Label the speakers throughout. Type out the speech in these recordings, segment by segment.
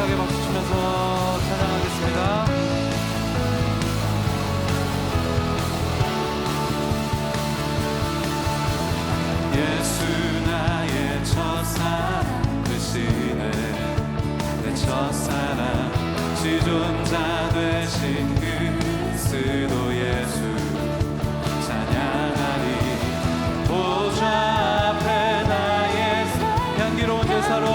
Speaker 1: 감사하게 박수 치면서 찬양하겠습니다. 예수 나의 첫사랑 되시네. 내 첫사랑 지존자 되신 그리스도 예수 찬양하리. 보좌 앞에 나의 향기로운 제사로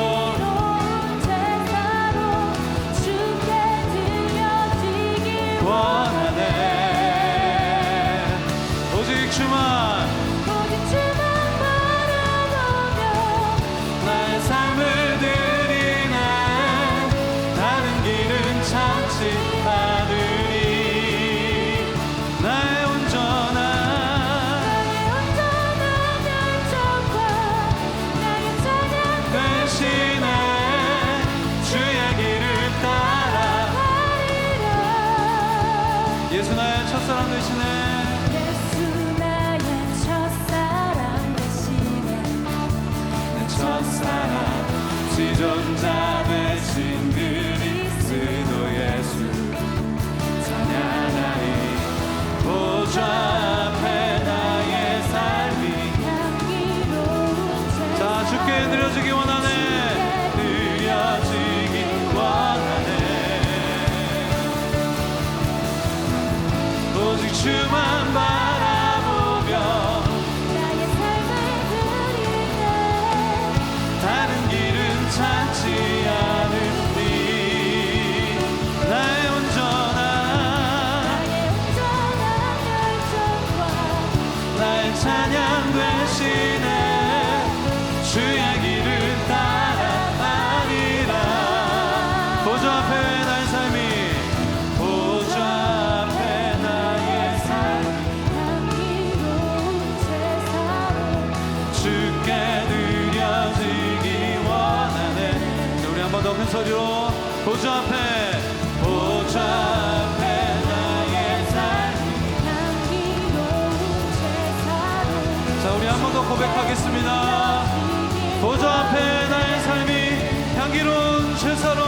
Speaker 1: 원하네. 오직 주만 바라보며 나의 삶을 드리네. 다른 길은 찾지 않으리. 나의 온전한 열정과 나의 찬양 대신에 주의 길을 따라가리라. 예수 나의 첫사랑 되시네.
Speaker 2: 예수 나의 첫사랑 되시네.
Speaker 1: 내 첫사랑 지존자 되신 그리스도 예수 찬양하리. 보좌 앞에 나의 삶이
Speaker 2: 향기로운
Speaker 1: 자 주께 드려지기 원하네. 드려지기 원하네. 오직 주만 바라보며
Speaker 2: 나의 삶을 드리네.
Speaker 1: 다른 길은 찾지 않으리. 나의 온전한
Speaker 2: 열정과
Speaker 1: 나의 찬양 되시네. 주의 길을 따라가리라. 보좌 앞에 나의 삶이 보좌 앞에 나의 삶이
Speaker 2: 향기로운 제사로
Speaker 1: 주께 드려지기 원하네. 자, 우리 한 번 더 큰 소리로 보좌 앞에 나의 삶이
Speaker 2: 향기로운 제사로
Speaker 1: 자 우리 한 번 더 고백하겠습니다. 보좌 앞에 나의 삶이 향기로운 제사로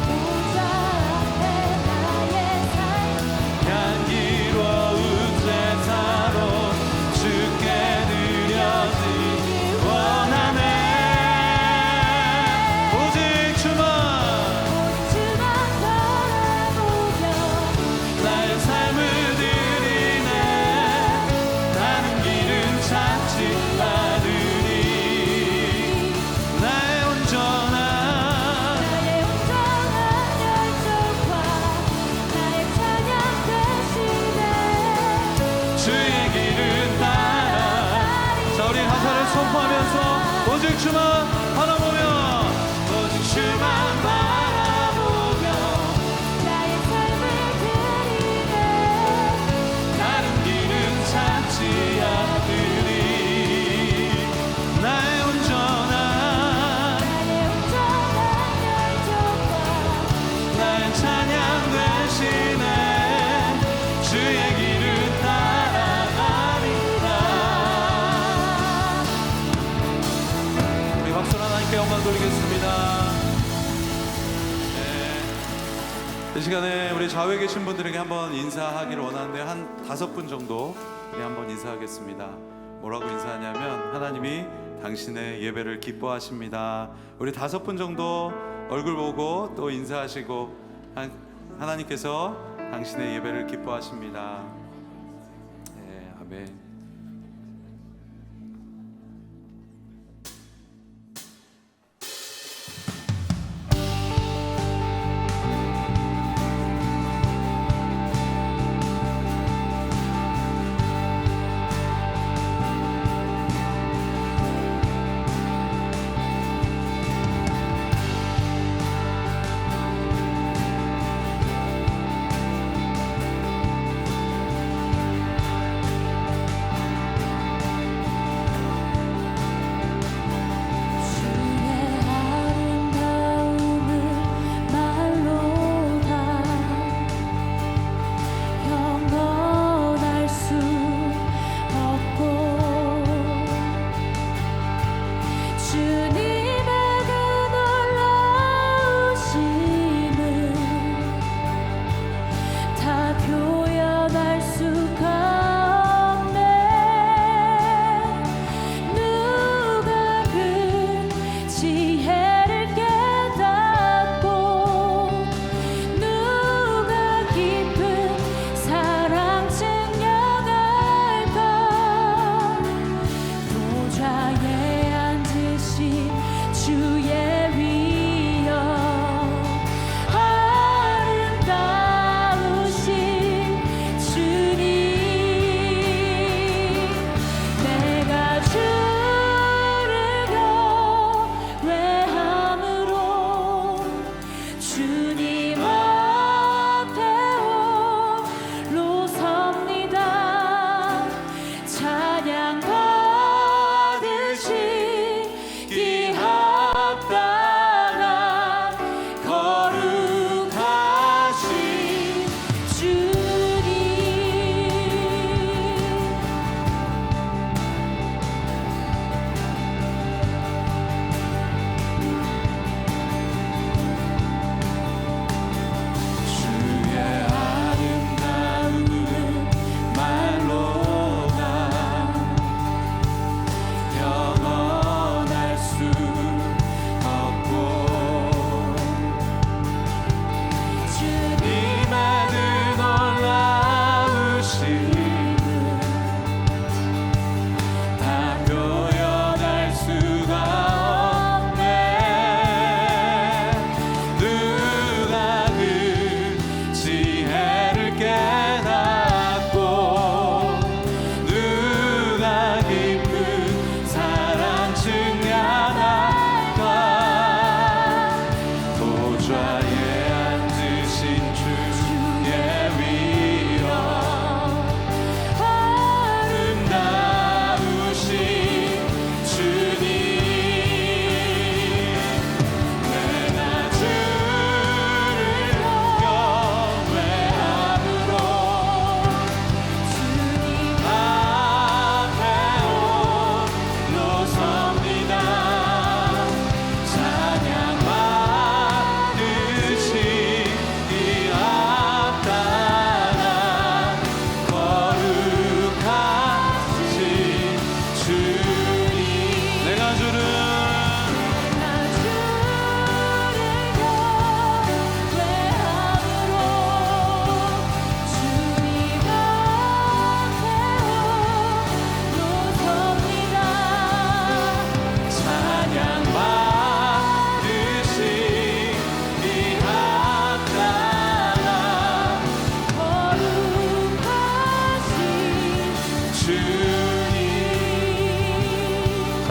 Speaker 2: 보좌 앞에 나의 삶
Speaker 1: 향기로운 제사로 주께 드려지기 원하네. 오직 주만
Speaker 2: 바라보며
Speaker 1: 나의 삶을 드리네. 다른 길은 찾지 않으리. 나의 온전한
Speaker 2: 열정과 나의 찬양 대신에
Speaker 1: 주의 길을 따라. 자 우리 가사를 선포하면서 오직 주만 바라보며 오직 주만 바라보며
Speaker 2: 나의 삶을 드리네.
Speaker 1: 다른 길은 찾지 않으리. 나의 온전한
Speaker 2: 열정과
Speaker 1: 나의 찬양 대신에 주의 길을 따라가리라. 우리 박수로 하나님께 영광 돌리겠습니다. 이 시간에 우리 좌우에 계신 분들에게 한번 인사하기를 원하는데 한 5분 정도 우리 한번 인사하겠습니다. 뭐라고 인사하냐면 하나님이 당신의 예배를 기뻐하십니다. 우리 5분 정도 얼굴 보고 또 인사하시고 하나님께서 당신의 예배를 기뻐하십니다. 네, 아멘.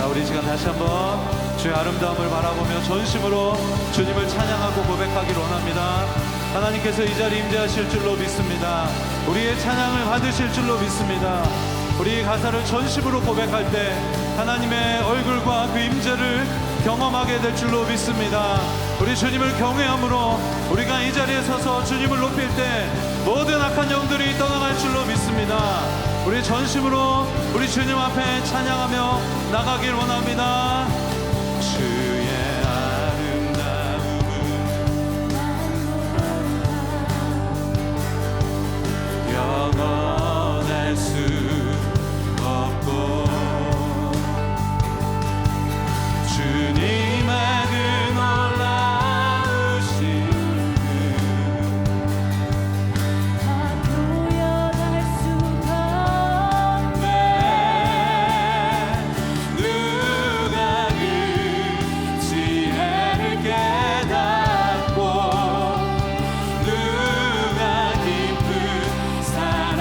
Speaker 1: 자, 우리 이 시간 다시 한번 주의 아름다움을 바라보며 전심으로 주님을 찬양하고 고백하기를 원합니다. 하나님께서 이 자리에 임재하실 줄로 믿습니다. 우리의 찬양을 받으실 줄로 믿습니다. 우리 이 가사를 전심으로 고백할 때 하나님의 얼굴과 그 임재를 경험하게 될 줄로 믿습니다. 우리 주님을 경외함으로 우리가 이 자리에 서서 주님을 높일 때 모든 악한 영들이 떠나갈 줄로 믿습니다. 우리 전심으로 우리 주님 앞에 찬양하며 나가길 원합니다. 주의 아름다움은 영원할 수 없고 주님의 그 놀라우신
Speaker 2: 다 표현할 수가
Speaker 1: 네 누가 그 지혜를 깨닫고 누가 깊은 사랑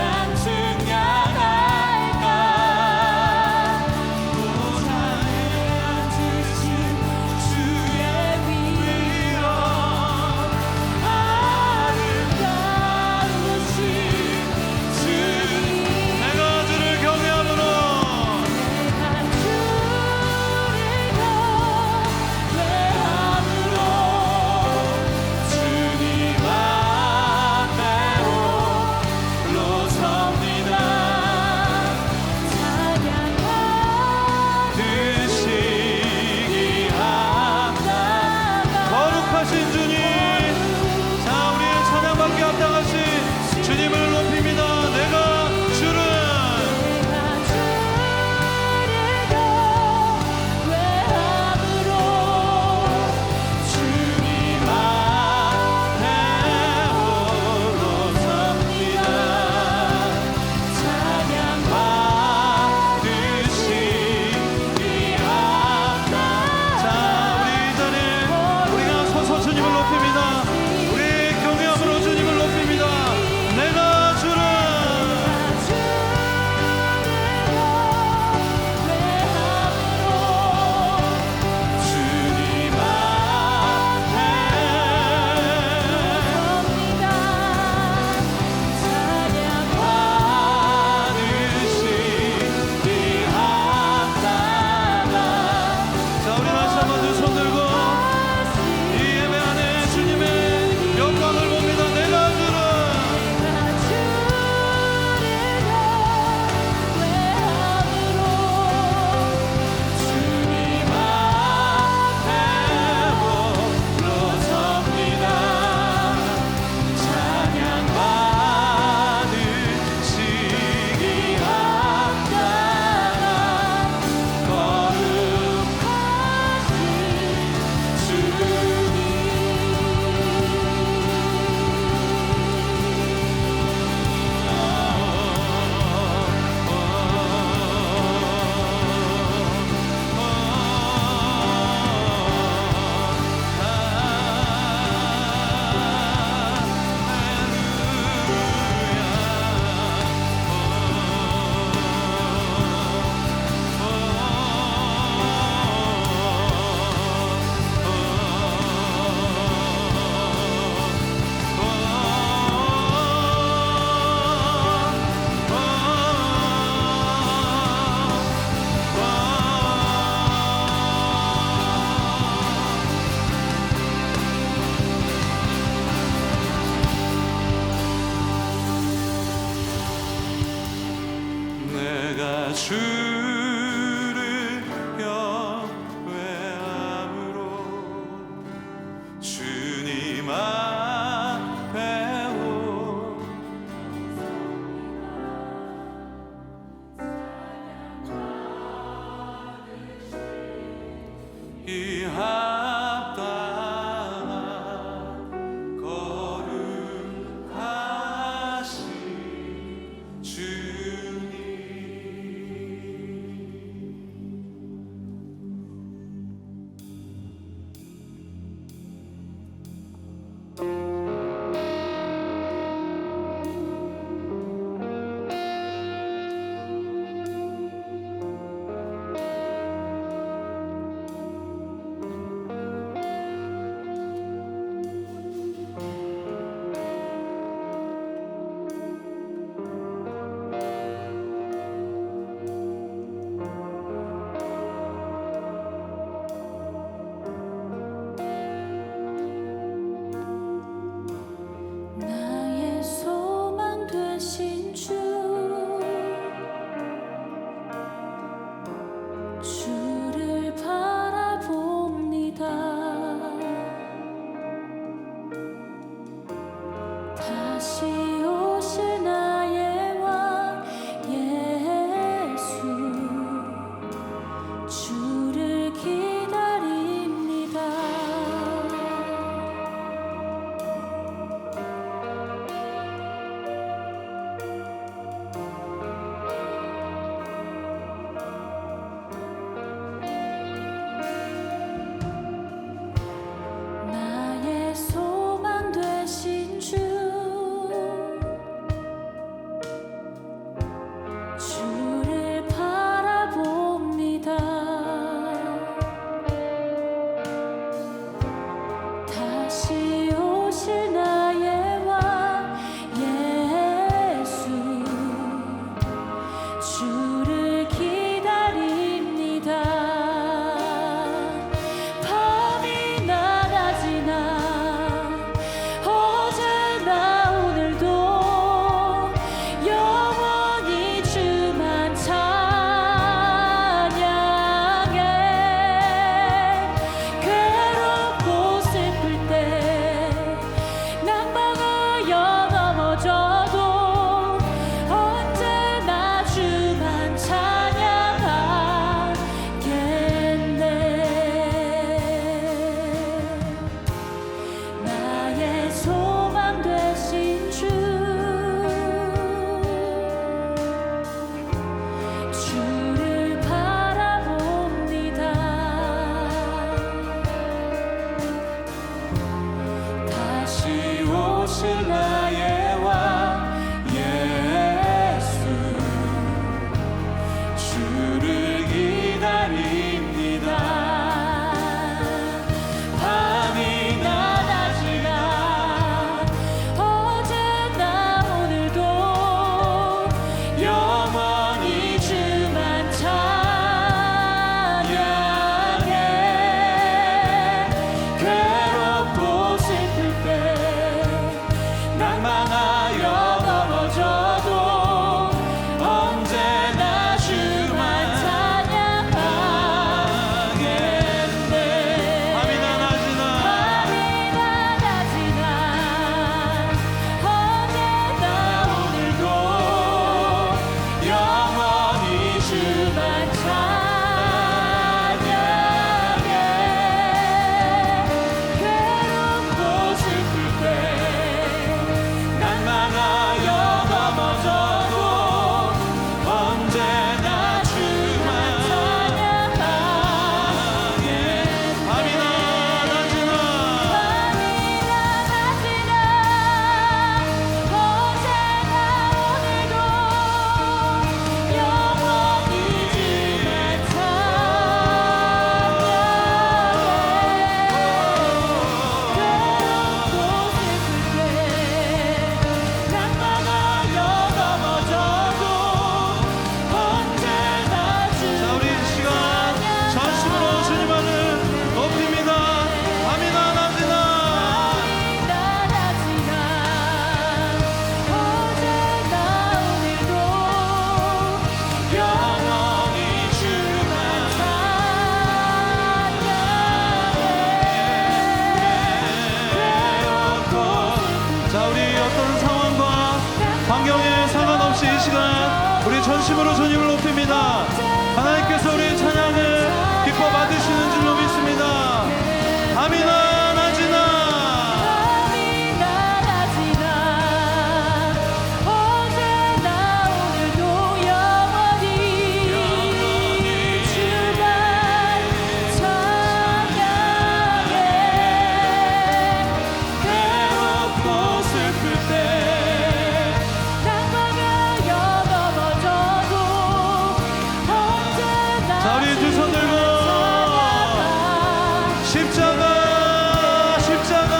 Speaker 1: 십자가 십자가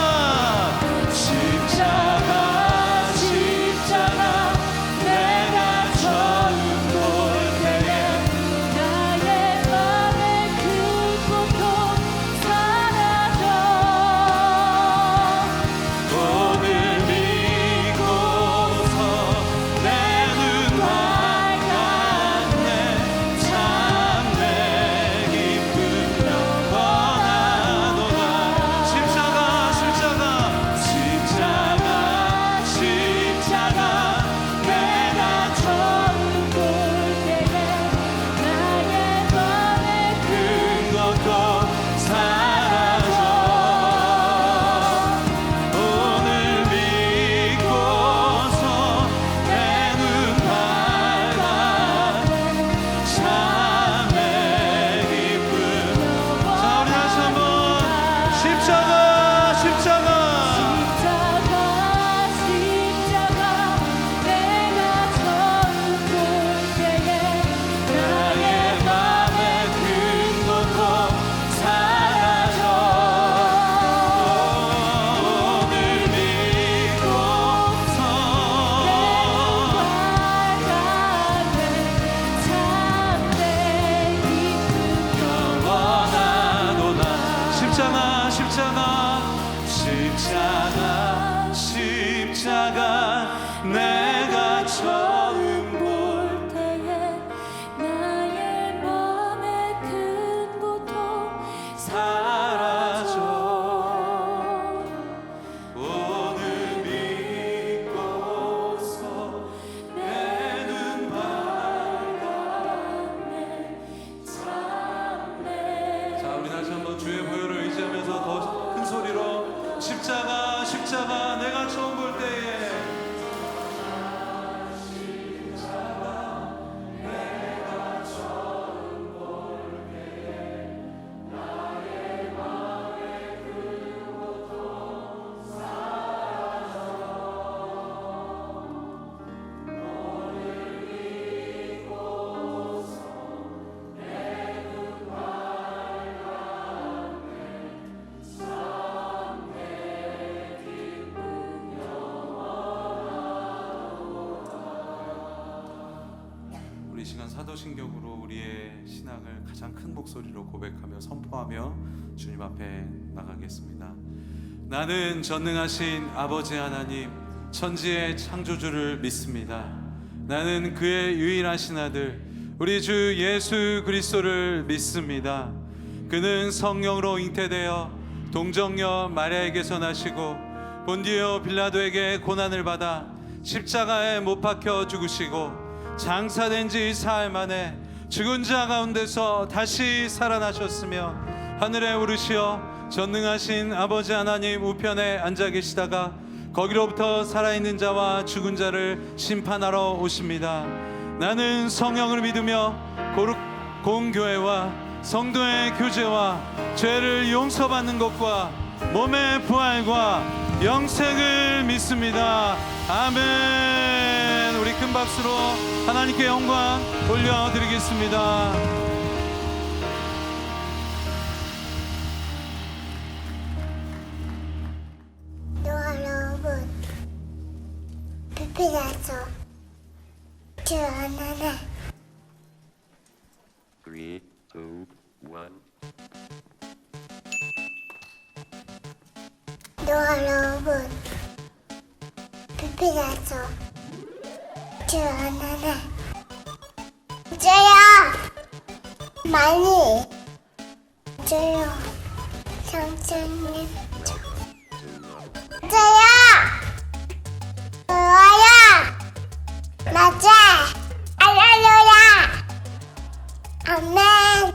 Speaker 1: 십자가 십자가 내가 처음 볼 때에
Speaker 2: 나의 맘의 그 고통 사라져
Speaker 1: 오늘 믿고서 내 눈 밝았네 참 내 기쁨 영원하도다 십자가 십자가 십자가 십자가 내가
Speaker 2: 처음 볼 때에 나의 맘의
Speaker 1: 큰 것도 사라져 오늘 믿고서 내 눈 밝았네 참 내 기쁨 자 우리 다시 한번 십자가 십자가
Speaker 2: 십자가 십자가 내가 처음 볼 때에
Speaker 1: 나의 맘에 큰 것도 사라져 오늘 믿고서 영원하도다 십자가 십자가 십자가 십자가 내가 처음 볼
Speaker 2: 때에 나의 맘의 큰 고통
Speaker 1: 사라져 오늘 믿고서 내 눈 밝았네 자 우리 다시 한번 주의 보혈을 의지하면서 더 큰 소리로 십자가 십자가 내가 처음 볼 때에 우리 이 시간 사도신경으로 우리의 신앙을 가장 큰 목소리로 고백하며 선포하며 주님 앞에 나가겠습니다. 나는 전능하신 아버지 하나님 천지의 창조주를 믿습니다. 나는 그의 유일하신 아들 우리 주 예수 그리스도를 믿습니다. 그는 성령으로 잉태되어 동정녀 마리아에게서 나시고 본디오 빌라도에게 고난을 받아 십자가에 못 박혀 죽으시고 장사된 지 사흘 만에 죽은 자 가운데서 다시 살아나셨으며 하늘에 오르시어 전능하신 아버지 하나님 우편에 앉아 계시다가 거기로부터 살아있는 자와 죽은 자를 심판하러 오십니다. 나는 성령을 믿으며 거룩 공교회와 성도의 교제와 죄를 용서받는 것과 몸의 부활과 영생을 믿습니다. 아멘. 우리 큰 박수로 하나님께 영광 올려드리겠습니다.
Speaker 3: 여러분, 비비라서 주안하나
Speaker 4: 3, 2, 1.
Speaker 3: 여러분, 비비라서 주안하나 줘요 많이 줘요 성주님 줘요 좋아요 낮에 알려줘요 아멘.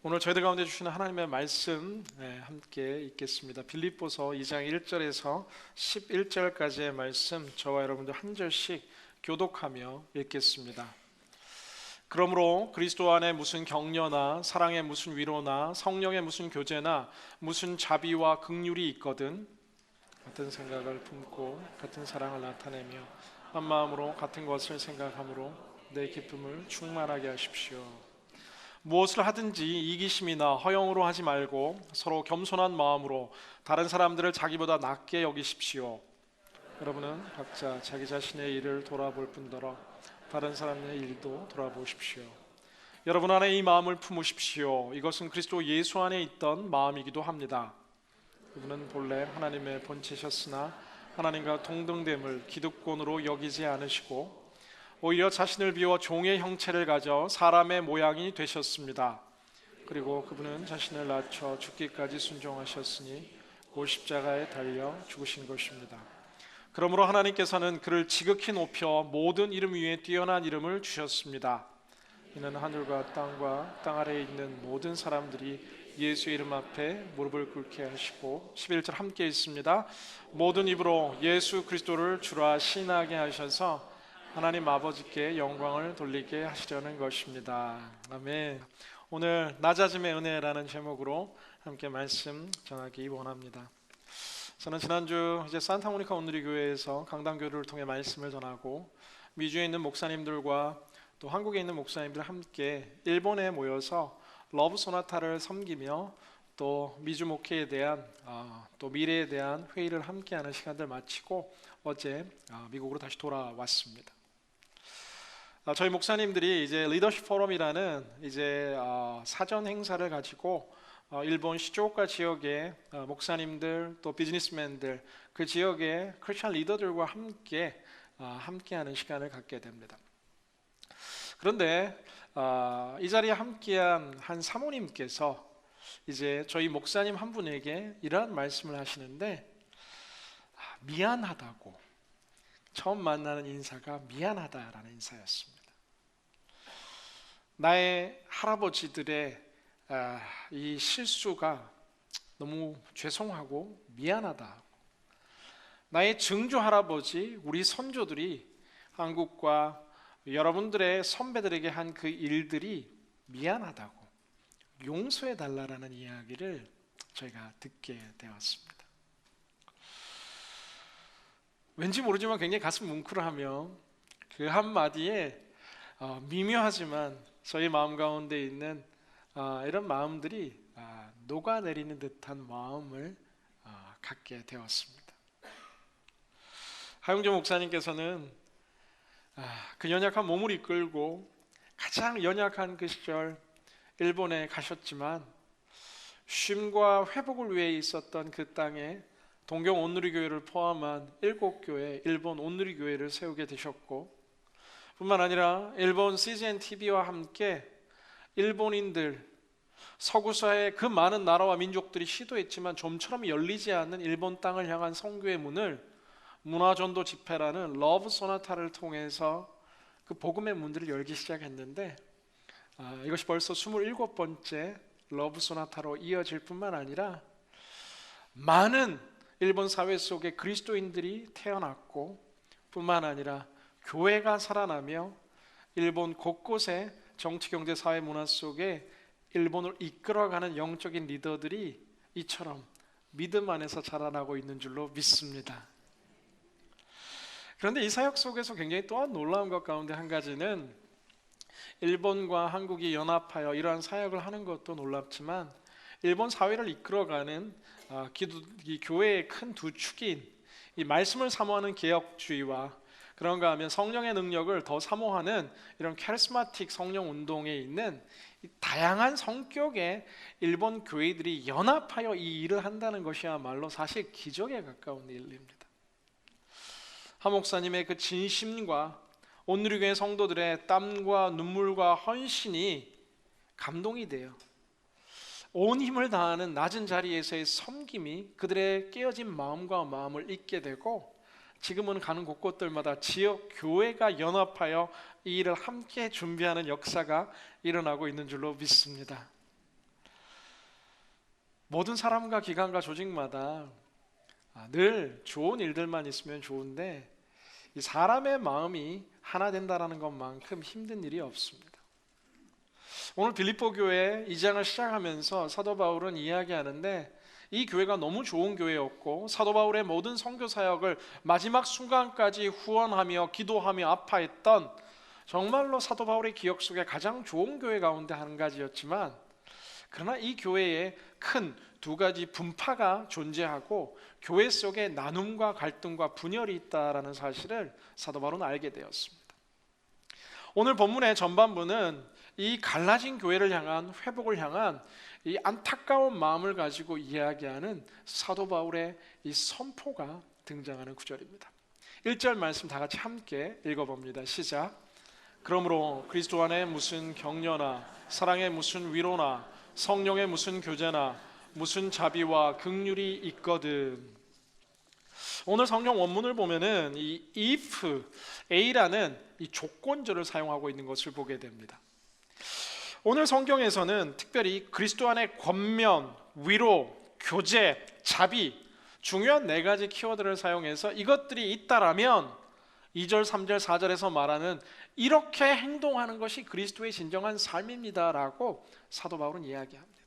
Speaker 4: 오늘 저희들 가운데 주시는 하나님의 말씀 함께 읽겠습니다. 빌립보서 2장 1절에서 11절까지의 말씀 저와 여러분들 한 절씩 교독하며 읽겠습니다. 그러므로 그리스도 안에 무슨 격려나 사랑의 무슨 위로나 성령의 무슨 교제나 무슨 자비와 긍휼이 있거든 같은 생각을 품고 같은 사랑을 나타내며 한 마음으로 같은 것을 생각함으로 내 기쁨을 충만하게 하십시오. 무엇을 하든지 이기심이나 허영으로 하지 말고 서로 겸손한 마음으로 다른 사람들을 자기보다 낮게 여기십시오. 여러분은 각자 자기 자신의 일을 돌아볼 뿐더러 다른 사람의 일도 돌아보십시오. 여러분 안에 이 마음을 품으십시오. 이것은 그리스도 예수 안에 있던 마음이기도 합니다. 그분은 본래 하나님의 본체셨으나 하나님과 동등됨을 기득권으로 여기지 않으시고 오히려 자신을 비워 종의 형체를 가져 사람의 모양이 되셨습니다. 그리고 그분은 자신을 낮춰 죽기까지 순종하셨으니 곧 십자가에 달려 죽으신 것입니다. 그러므로 하나님께서는 그를 지극히 높여 모든 이름 위에 뛰어난 이름을 주셨습니다. 이는 하늘과 땅 아래에 있는 모든 사람들이 예수의 이름 앞에 무릎을 꿇게 하시고 11절 함께 있습니다. 모든 입으로 예수 그리스도를 주라 신하게 하셔서 하나님 아버지께 영광을 돌리게 하시려는 것입니다. 아멘. 오늘 낮아짐의 은혜라는 제목으로 함께 말씀 전하기 원합니다. 저는 지난주 이제 산타모니카 온누리교회에서 강단교류를 통해 말씀을 전하고 미주에 있는 목사님들과 또 한국에 있는 목사님들 함께 일본에 모여서 러브 소나타를 섬기며 또 미주 목회에 대한 또 미래에 대한 회의를 함께하는 시간들 마치고 어제 미국으로 다시 돌아왔습니다. 저희 목사님들이 이제 리더십 포럼이라는 이제 사전 행사를 가지고 일본 시조오카 지역의 목사님들 또 비즈니스맨들 그 지역의 크리스천 리더들과 함께하는 시간을 갖게 됩니다. 그런데 이 자리에 함께한 한 사모님께서 이제 저희 목사님 한 분에게 이러한 말씀을 하시는데 미안하다고 처음 만나는 인사가 미안하다라는 인사였습니다. 나의 할아버지들의 이 실수가 너무 죄송하고 미안하다. 나의 증조 할아버지, 우리 선조들이 한국과 여러분들의 선배들에게 한 그 일들이 미안하다고 용서해 달라라는 이야기를 저희가 듣게 되었습니다. 왠지 모르지만 굉장히 가슴 뭉클하며 그 한마디에 미묘하지만 저희 마음 가운데 있는 이런 마음들이 녹아내리는 듯한 마음을 갖게 되었습니다. 하용조 목사님께서는 그 연약한 몸을 이끌고 가장 연약한 그 시절 일본에 가셨지만 쉼과 회복을 위해 있었던 그 땅에 동경 온누리교회를 포함한 7교회 일본 온누리교회를 세우게 되셨고 뿐만 아니라 일본 CGN TV와 함께 일본인들 서구사의 그 많은 나라와 민족들이 시도했지만 좀처럼 열리지 않는 일본 땅을 향한 선교의 문을 문화전도 집회라는 러브 소나타를 통해서 그 복음의 문들을 열기 시작했는데 이것이 벌써 27번째 러브 소나타로 이어질 뿐만 아니라 많은 일본 사회 속에 그리스도인들이 태어났고 뿐만 아니라 교회가 살아나며 일본 곳곳에 정치, 경제, 사회, 문화 속에 일본을 이끌어가는 영적인 리더들이 이처럼 믿음 안에서 자라나고 있는 줄로 믿습니다. 그런데 이 사역 속에서 굉장히 또한 놀라운 것 가운데 한 가지는 일본과 한국이 연합하여 이러한 사역을 하는 것도 놀랍지만 일본 사회를 이끌어가는 이 교회의 큰 두 축인 이 말씀을 사모하는 개혁주의와 그런가 하면 성령의 능력을 더 사모하는 이런 카리스마틱 성령 운동에 있는 다양한 성격의 일본 교회들이 연합하여 이 일을 한다는 것이야말로 사실 기적에 가까운 일입니다. 하 목사님의 그 진심과 온누리교회 성도들의 땀과 눈물과 헌신이 감동이 돼요. 온 힘을 다하는 낮은 자리에서의 섬김이 그들의 깨어진 마음과 마음을 잊게 되고 지금은 가는 곳곳들마다 지역 교회가 연합하여 이 일을 함께 준비하는 역사가 일어나고 있는 줄로 믿습니다. 모든 사람과 기관과 조직마다 늘 좋은 일들만 있으면 좋은데 이 사람의 마음이 하나 된다라는 것만큼 힘든 일이 없습니다. 오늘 빌립보 교회 2장을 시작하면서 사도 바울은 이야기하는데 이 교회가 너무 좋은 교회였고 사도 바울의 모든 선교 사역을 마지막 순간까지 후원하며 기도하며 아파했던 정말로 사도 바울의 기억 속에 가장 좋은 교회 가운데 한 가지였지만 그러나 이 교회에 큰 두 가지 분파가 존재하고 교회 속에 나눔과 갈등과 분열이 있다라는 사실을 사도 바울은 알게 되었습니다. 오늘 본문의 전반부는 이 갈라진 교회를 향한 회복을 향한 이 안타까운 마음을 가지고 이야기하는 사도 바울의 이 선포가 등장하는 구절입니다. 1절 말씀 다 같이 함께 읽어봅니다. 시작. 그러므로 그리스도 안에 무슨 격려나 사랑에 무슨 위로나 성령의 무슨 교제나 무슨 자비와 긍휼이 있거든. 오늘 성경 원문을 보면은 이 if, A라는 이 조건절을 사용하고 있는 것을 보게 됩니다. 오늘 성경에서는 특별히 그리스도 안에 권면, 위로, 교제, 자비 중요한 4가지 키워드를 사용해서 이것들이 있다라면 2절, 3절, 4절에서 말하는 이렇게 행동하는 것이 그리스도의 진정한 삶입니다라고 사도 바울은 이야기합니다.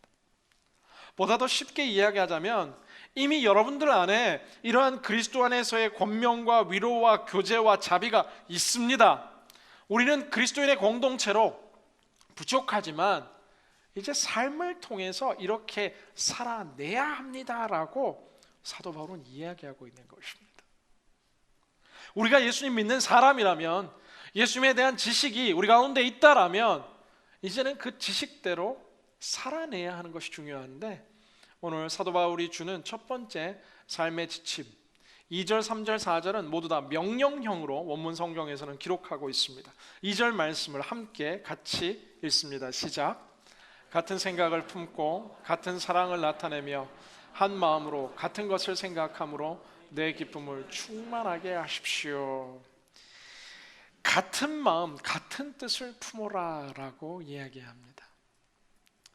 Speaker 4: 보다 더 쉽게 이야기하자면 이미 여러분들 안에 이러한 그리스도 안에서의 권면과 위로와 교제와 자비가 있습니다. 우리는 그리스도인의 공동체로 부족하지만 이제 삶을 통해서 이렇게 살아내야 합니다라고 사도 바울은 이야기하고 있는 것입니다. 우리가 예수님 믿는 사람이라면 예수님에 대한 지식이 우리 가운데 있다라면 이제는 그 지식대로 살아내야 하는 것이 중요한데 오늘 사도 바울이 주는 첫 번째 삶의 지침 2절, 3절, 4절은 모두 다 명령형으로 원문 성경에서는 기록하고 있습니다. 2절 말씀을 함께 같이 읽습니다. 시작. 같은 생각을 품고 같은 사랑을 나타내며 한 마음으로 같은 것을 생각함으로 내 기쁨을 충만하게 하십시오. 같은 마음, 같은 뜻을 품어라 라고 이야기합니다.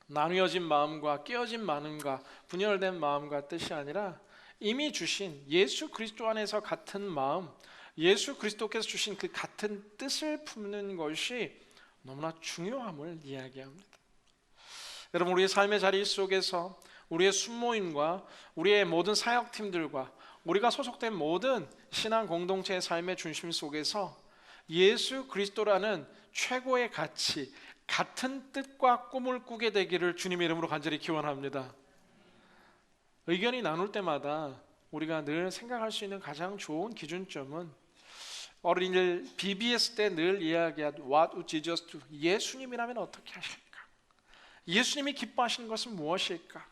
Speaker 4: 나누어진 마음과 깨어진 마음과 분열된 마음과 뜻이 아니라 이미 주신 예수 그리스도 안에서 같은 마음, 예수 그리스도께서 주신 그 같은 뜻을 품는 것이 너무나 중요함을 이야기합니다. 여러분, 우리의 삶의 자리 속에서 우리의 순모임과 우리의 모든 사역팀들과 우리가 소속된 모든 신앙 공동체의 삶의 중심 속에서 예수 그리스도라는 최고의 가치, 같은 뜻과 꿈을 꾸게 되기를 주님의 이름으로 간절히 기원합니다. 의견이 나눌 때마다 우리가 늘 생각할 수 있는 가장 좋은 기준점은 어린이들 BBS 때 늘 이야기한 What would Jesus do? 예수님이라면 어떻게 하실까? 예수님이 기뻐하시는 것은 무엇일까?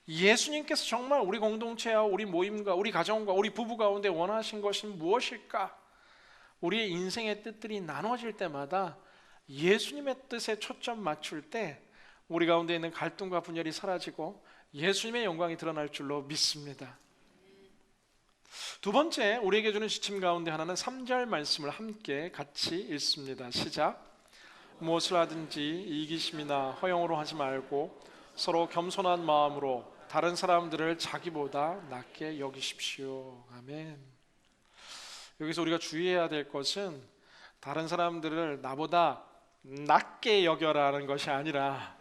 Speaker 4: 예수님께서 정말 우리 공동체와 우리 모임과 우리 가정과 우리 부부 가운데 원하신 것은 무엇일까? 우리의 인생의 뜻들이 나눠질 때마다 예수님의 뜻에 초점 맞출 때 우리 가운데 있는 갈등과 분열이 사라지고 예수님의 영광이 드러날 줄로 믿습니다. 두 번째 우리에게 주는 지침 가운데 하나는 3절 말씀을 함께 같이 읽습니다. 시작. 무엇을 하든지 이기심이나 허영으로 하지 말고 서로 겸손한 마음으로 다른 사람들을 자기보다 낮게 여기십시오. 아멘. 여기서 우리가 주의해야 될 것은 다른 사람들을 나보다 낮게 여겨라는 것이 아니라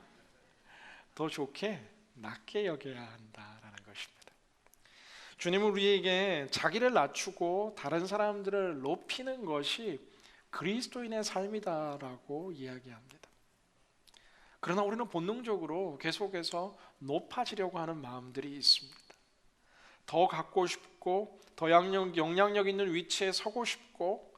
Speaker 4: 더 좋게 낮게 여겨야 한다라는 것입니다. 주님은 우리에게 자기를 낮추고 다른 사람들을 높이는 것이 그리스도인의 삶이다라고 이야기합니다. 그러나 우리는 본능적으로 계속해서 높아지려고 하는 마음들이 있습니다. 더 갖고 싶고 더 영향력 있는 위치에 서고 싶고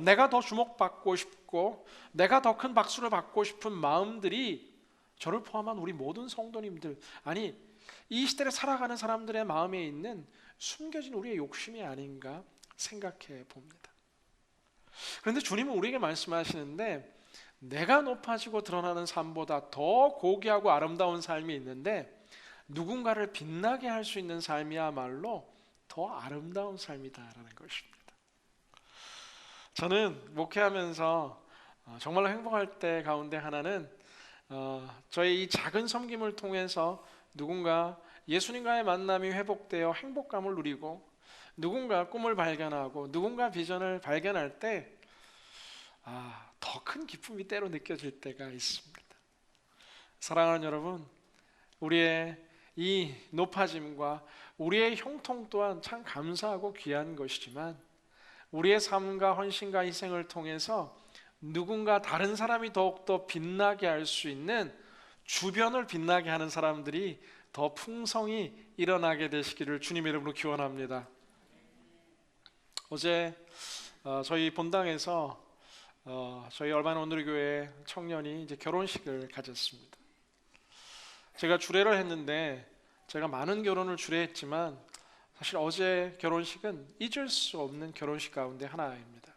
Speaker 4: 내가 더 주목받고 싶고 내가 더 큰 박수를 받고 싶은 마음들이 저를 포함한 우리 모든 성도님들, 아니 이 시대를 살아가는 사람들의 마음에 있는 숨겨진 우리의 욕심이 아닌가 생각해 봅니다. 그런데 주님은 우리에게 말씀하시는데 내가 높아지고 드러나는 삶보다 더 고귀하고 아름다운 삶이 있는데 누군가를 빛나게 할 수 있는 삶이야말로 더 아름다운 삶이다라는 것입니다. 저는 목회하면서 정말로 행복할 때 가운데 하나는 저의 이 작은 섬김을 통해서 누군가 예수님과의 만남이 회복되어 행복감을 누리고 누군가 꿈을 발견하고 누군가 비전을 발견할 때 더 큰 기쁨이 때로 느껴질 때가 있습니다. 사랑하는 여러분, 우리의 이 높아짐과 우리의 형통 또한 참 감사하고 귀한 것이지만 우리의 삶과 헌신과 희생을 통해서 누군가 다른 사람이 더욱더 빛나게 할 수 있는, 주변을 빛나게 하는 사람들이 더 풍성히 일어나게 되시기를 주님의 이름으로 기원합니다. 어제 저희 본당에서 저희 얼반 온누리교회 청년이 이제 결혼식을 가졌습니다. 제가 주례를 했는데 제가 많은 결혼을 주례했지만 사실 어제 결혼식은 잊을 수 없는 결혼식 가운데 하나입니다.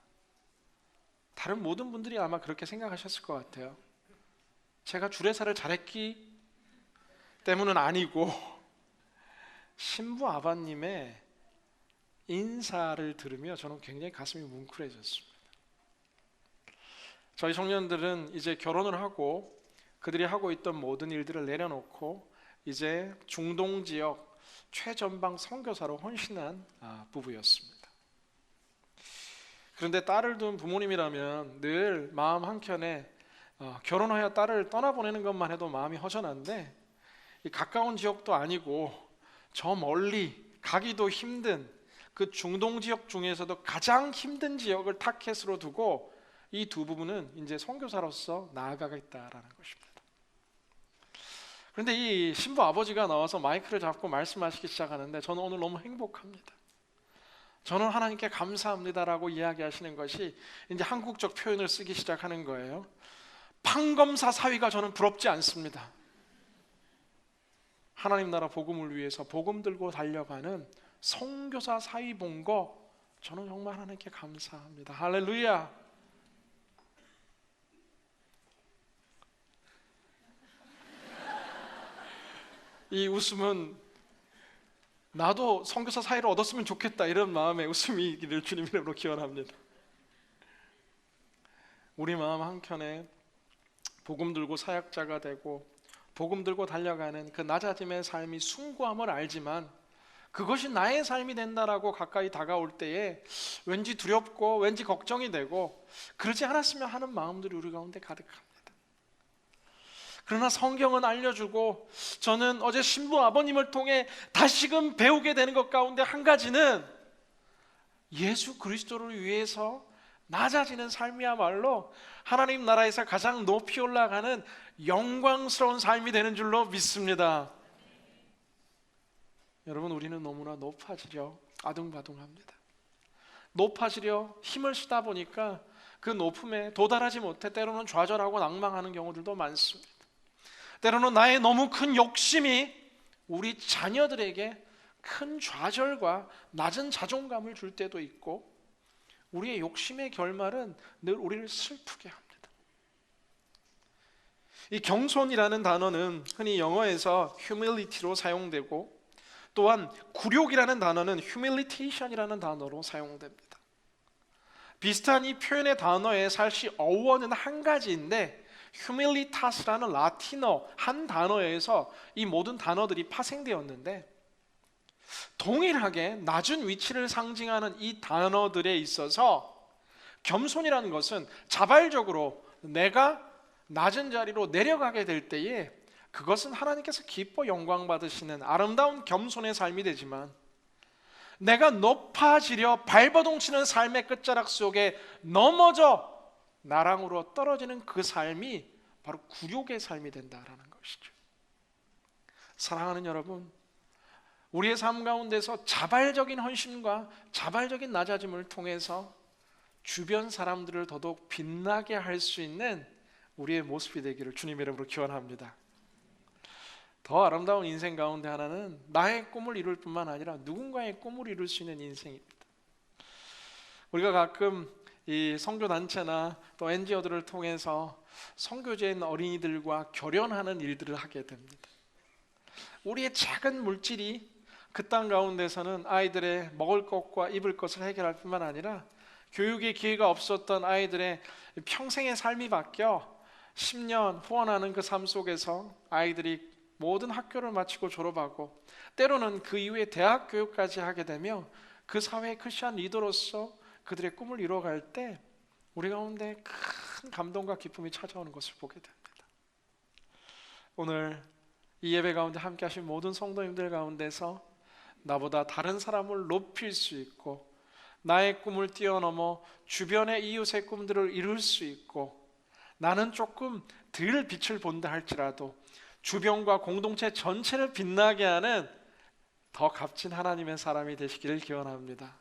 Speaker 4: 다른 모든 분들이 아마 그렇게 생각하셨을 것 같아요. 제가 주례사를 잘했기 때문은 아니고 신부 아버님의 인사를 들으며 저는 굉장히 가슴이 뭉클해졌습니다. 저희 청년들은 이제 결혼을 하고 그들이 하고 있던 모든 일들을 내려놓고 이제 중동 지역 최전방 선교사로 헌신한 부부였습니다. 그런데 딸을 둔 부모님이라면 늘 마음 한켠에 결혼하여 딸을 떠나보내는 것만 해도 마음이 허전한데, 이 가까운 지역도 아니고 저 멀리 가기도 힘든 그 중동 지역 중에서도 가장 힘든 지역을 타켓으로 두고 이 두 부부는 이제 선교사로서 나아가겠다라는 것입니다. 그런데 이 신부 아버지가 나와서 마이크를 잡고 말씀하시기 시작하는데 저는 오늘 너무 행복합니다. 저는 하나님께 감사합니다라고 이야기하시는 것이 이제 한국적 표현을 쓰기 시작하는 거예요. 판검사 사위가 저는 부럽지 않습니다. 하나님 나라 복음을 위해서 복음 들고 달려가는 선교사 사위 본 거 저는 정말 하나님께 감사합니다. 할렐루야. 이 웃음은 나도 선교사 사이를 얻었으면 좋겠다 이런 마음의 웃음이기를 주님 이름으로 기원합니다. 우리 마음 한켠에 복음 들고 사역자가 되고 복음 들고 달려가는 그 낮아짐의 삶이 숭고함을 알지만 그것이 나의 삶이 된다라고 가까이 다가올 때에 왠지 두렵고 왠지 걱정이 되고 그러지 않았으면 하는 마음들이 우리 가운데 가득합니다. 그러나 성경은 알려주고 저는 어제 신부 아버님을 통해 다시금 배우게 되는 것 가운데 한 가지는 예수 그리스도를 위해서 낮아지는 삶이야말로 하나님 나라에서 가장 높이 올라가는 영광스러운 삶이 되는 줄로 믿습니다. 여러분, 우리는 너무나 높아지려 아둥바둥합니다. 높아지려 힘을 쓰다 보니까 그 높음에 도달하지 못해 때로는 좌절하고 낭망하는 경우들도 많습니다. 때로는 나의 너무 큰 욕심이 우리 자녀들에게 큰 좌절과 낮은 자존감을 줄 때도 있고 우리의 욕심의 결말은 늘 우리를 슬프게 합니다. 이 겸손이라는 단어는 흔히 영어에서 humility로 사용되고 또한 굴욕이라는 단어는 humiliation이라는 단어로 사용됩니다. 비슷한 이 표현의 단어의 사실 어원은 한 가지인데 humilitas라는 라틴어 한 단어에서 이 모든 단어들이 파생되었는데 동일하게 낮은 위치를 상징하는 이 단어들에 있어서 겸손이라는 것은 자발적으로 내가 낮은 자리로 내려가게 될 때에 그것은 하나님께서 기뻐 영광 받으시는 아름다운 겸손의 삶이 되지만 내가 높아지려 발버둥치는 삶의 끝자락 속에 넘어져 나랑으로 떨어지는 그 삶이 바로 굴욕의 삶이 된다라는 것이죠. 사랑하는 여러분, 우리의 삶 가운데서 자발적인 헌신과 자발적인 낮아짐을 통해서 주변 사람들을 더더욱 빛나게 할 수 있는 우리의 모습이 되기를 주님의 이름으로 기원합니다. 더 아름다운 인생 가운데 하나는 나의 꿈을 이룰 뿐만 아니라 누군가의 꿈을 이룰 수 있는 인생입니다. 우리가 가끔 이 선교단체나 또 NGO들을 통해서 선교지에 있는 어린이들과 결연하는 일들을 하게 됩니다. 우리의 작은 물질이 그 땅 가운데서는 아이들의 먹을 것과 입을 것을 해결할 뿐만 아니라 교육의 기회가 없었던 아이들의 평생의 삶이 바뀌어 10년 후원하는 그 삶 속에서 아이들이 모든 학교를 마치고 졸업하고 때로는 그 이후에 대학 교육까지 하게 되며 그 사회의 크리스천 리더로서 그들의 꿈을 이루어갈 때 우리 가운데 큰 감동과 기쁨이 찾아오는 것을 보게 됩니다. 오늘 이 예배 가운데 함께 하신 모든 성도님들 가운데서 나보다 다른 사람을 높일 수 있고 나의 꿈을 뛰어넘어 주변의 이웃의 꿈들을 이룰 수 있고 나는 조금 덜 빛을 본다 할지라도 주변과 공동체 전체를 빛나게 하는 더 값진 하나님의 사람이 되시기를 기원합니다.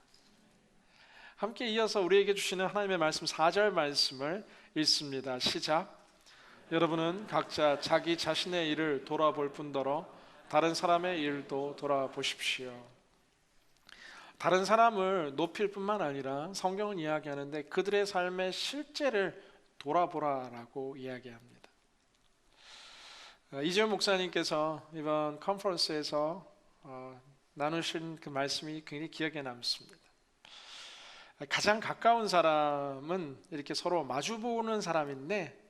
Speaker 4: 함께 이어서 우리에게 주시는 하나님의 말씀 4절 말씀을 읽습니다. 시작. 여러분은 각자 자기 자신의 일을 돌아볼 뿐더러 다른 사람의 일도 돌아보십시오. 다른 사람을 높일 뿐만 아니라 성경은 이야기하는데 그들의 삶의 실제를 돌아보라라고 이야기합니다. 이재훈 목사님께서 이번 컨퍼런스에서 나누신 그 말씀이 굉장히 기억에 남습니다. 가장 가까운 사람은 이렇게 서로 마주보는 사람인데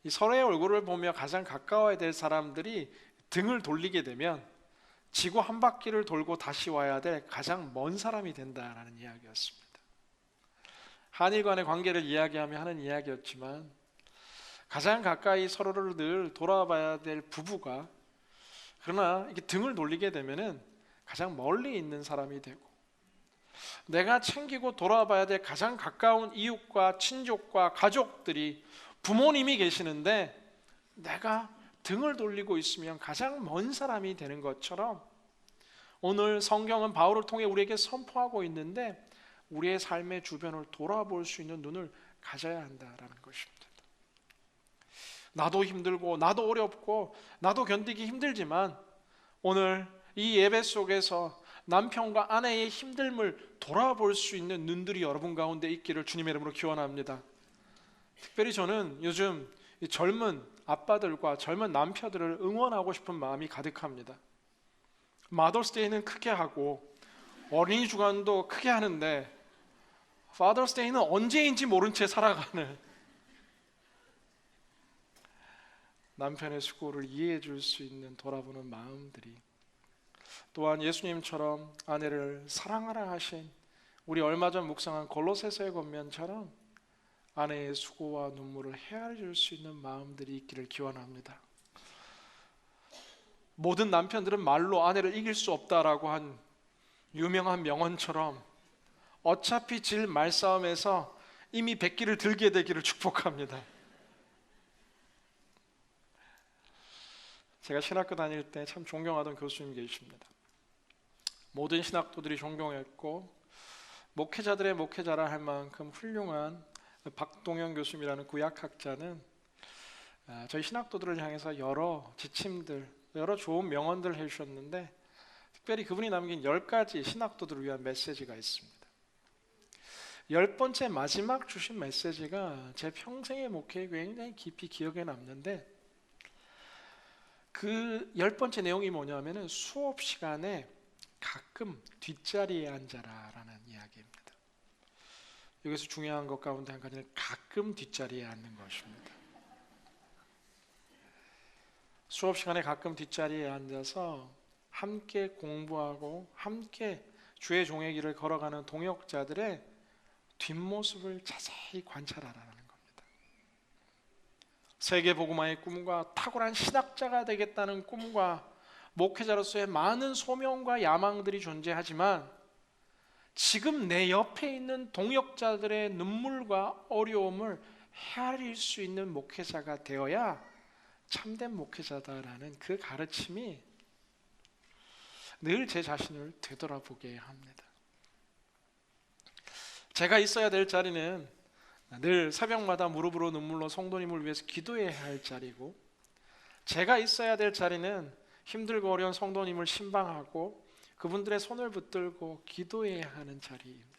Speaker 4: 이 서로의 얼굴을 보며 가장 가까워야 될 사람들이 등을 돌리게 되면 지구 한 바퀴를 돌고 다시 와야 될 가장 먼 사람이 된다라는 이야기였습니다. 한일 간의 관계를 이야기하며 하는 이야기였지만 가장 가까이 서로를 늘 돌아봐야 될 부부가 그러나 이렇게 등을 돌리게 되면은 가장 멀리 있는 사람이 되고 내가 챙기고 돌아봐야 될 가장 가까운 이웃과 친족과 가족들이 부모님이 계시는데 내가 등을 돌리고 있으면 가장 먼 사람이 되는 것처럼 오늘 성경은 바울을 통해 우리에게 선포하고 있는데 우리의 삶의 주변을 돌아볼 수 있는 눈을 가져야 한다라는 것입니다. 나도 힘들고 나도 어렵고 나도 견디기 힘들지만 오늘 이 예배 속에서 남편과 아내의 힘듦을 돌아볼 수 있는 눈들이 여러분 가운데 있기를 주님의 이름으로 기원합니다. 특별히 저는 요즘 이 젊은 아빠들과 젊은 남편들을 응원하고 싶은 마음이 가득합니다. 마더스데이는 크게 하고 어린이 주간도 크게 하는데 파더스데이는 언제인지 모른 채 살아가는 남편의 수고를 이해해 줄 수 있는 돌아보는 마음들이 또한 예수님처럼 아내를 사랑하라 하신 우리 얼마 전 묵상한 골로새서의 권면처럼 아내의 수고와 눈물을 헤아려 줄 수 있는 마음들이 있기를 기원합니다. 모든 남편들은 말로 아내를 이길 수 없다라고 한 유명한 명언처럼 어차피 질 말싸움에서 이미 백기를 들게 되기를 축복합니다. 제가 신학교 다닐 때 참 존경하던 교수님 계십니다. 모든 신학도들이 존경했고 목회자들의 목회자라 할 만큼 훌륭한 박동현 교수님이라는 구약학자는 저희 신학도들을 향해서 여러 지침들, 여러 좋은 명언들을 해주셨는데 특별히 그분이 남긴 10가지 신학도들을 위한 메시지가 있습니다. 10번째 마지막 주신 메시지가 제 평생의 목회에 굉장히 깊이 기억에 남는데 그 10번째 내용이 뭐냐면은 수업 시간에 가끔 뒷자리에 앉아라라는 이야기입니다. 여기서 중요한 것 가운데 한 가지는 가끔 뒷자리에 앉는 것입니다. 수업 시간에 가끔 뒷자리에 앉아서 함께 공부하고 함께 주의 종의 길을 걸어가는 동역자들의 뒷모습을 자세히 관찰하라는 겁니다. 세계복음화의 꿈과 탁월한 신학자가 되겠다는 꿈과 목회자로서의 많은 소명과 야망들이 존재하지만 지금 내 옆에 있는 동역자들의 눈물과 어려움을 헤아릴 수 있는 목회자가 되어야 참된 목회자다라는 그 가르침이 늘 제 자신을 되돌아보게 합니다. 제가 있어야 될 자리는 늘 새벽마다 무릎으로 눈물로 성도님을 위해서 기도해야 할 자리고 제가 있어야 될 자리는 힘들고 어려운 성도님을 신방하고 그분들의 손을 붙들고 기도해야 하는 자리입니다.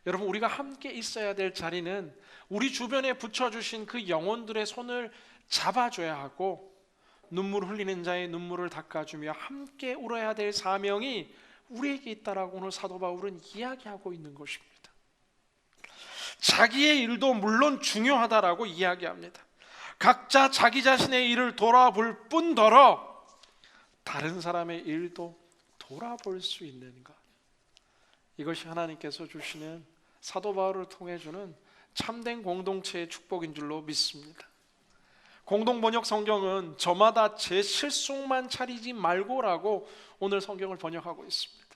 Speaker 4: 여러분 우리가 함께 있어야 될 자리는 우리 주변에 붙여주신 그 영혼들의 손을 잡아줘야 하고 눈물 흘리는 자의 눈물을 닦아주며 함께 울어야 될 사명이 우리에게 있다라고 오늘 사도 바울은 이야기하고 있는 것입니다. 자기의 일도 물론 중요하다라고 이야기합니다. 각자 자기 자신의 일을 돌아볼 뿐더러 다른 사람의 일도 돌아볼 수 있는 것, 이것이 하나님께서 주시는 사도 바울을 통해 주는 참된 공동체의 축복인 줄로 믿습니다. 공동번역 성경은 저마다 제 실속만 차리지 말고라고 오늘 성경을 번역하고 있습니다.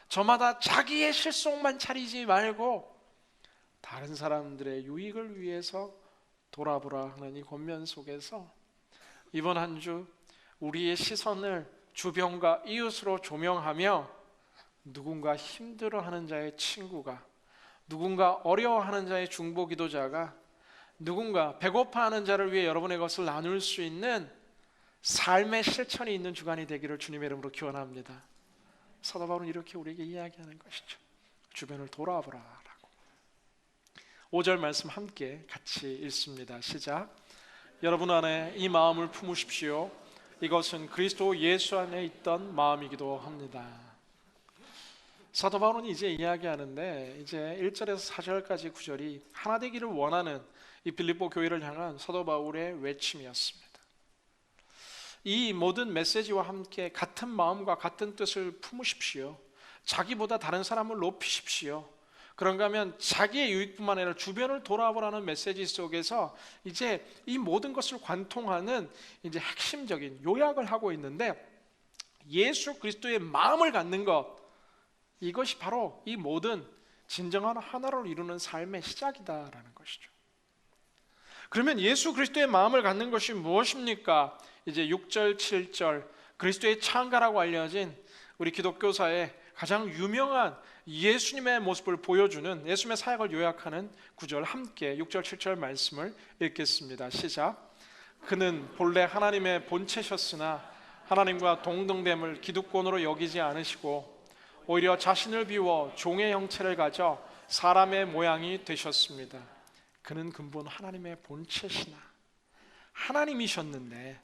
Speaker 4: 저마다 자기의 실속만 차리지 말고 다른 사람들의 유익을 위해서 돌아보라 하는 이 권면 속에서 이번 한 주 우리의 시선을 주변과 이웃으로 조명하며 누군가 힘들어하는 자의 친구가, 누군가 어려워하는 자의 중보기도자가, 누군가 배고파하는 자를 위해 여러분의 것을 나눌 수 있는 삶의 실천이 있는 주간이 되기를 주님의 이름으로 기원합니다. 사도 바울은 이렇게 우리에게 이야기하는 것이죠. 주변을 돌아보라 라고. 5절 말씀 함께 같이 읽습니다. 시작. 여러분 안에 이 마음을 품으십시오. 이것은 그리스도 예수 안에 있던 마음이기도 합니다. 사도 바울은 이제 이야기하는데 이제 1절에서 4절까지 구절이 하나 되기를 원하는 이 빌립보 교회를 향한 사도 바울의 외침이었습니다. 이 모든 메시지와 함께 같은 마음과 같은 뜻을 품으십시오. 자기보다 다른 사람을 높이십시오. 그런가 하면 자기의 유익뿐만 아니라 주변을 돌아보라는 메시지 속에서 이제 이 모든 것을 관통하는 이제 핵심적인 요약을 하고 있는데, 예수 그리스도의 마음을 갖는 것, 이것이 바로 이 모든 진정한 하나를 이루는 삶의 시작이다라는 것이죠. 그러면 예수 그리스도의 마음을 갖는 것이 무엇입니까? 이제 6절, 7절 그리스도의 창가라고 알려진 우리 기독교사의 가장 유명한 예수님의 모습을 보여주는 예수님의 사역을 요약하는 구절 함께 6절, 7절 말씀을 읽겠습니다. 시작. 그는 본래 하나님의 본체셨으나 하나님과 동등됨을 기득권으로 여기지 않으시고 오히려 자신을 비워 종의 형체를 가져 사람의 모양이 되셨습니다. 그는 근본 하나님의 본체시나 하나님이셨는데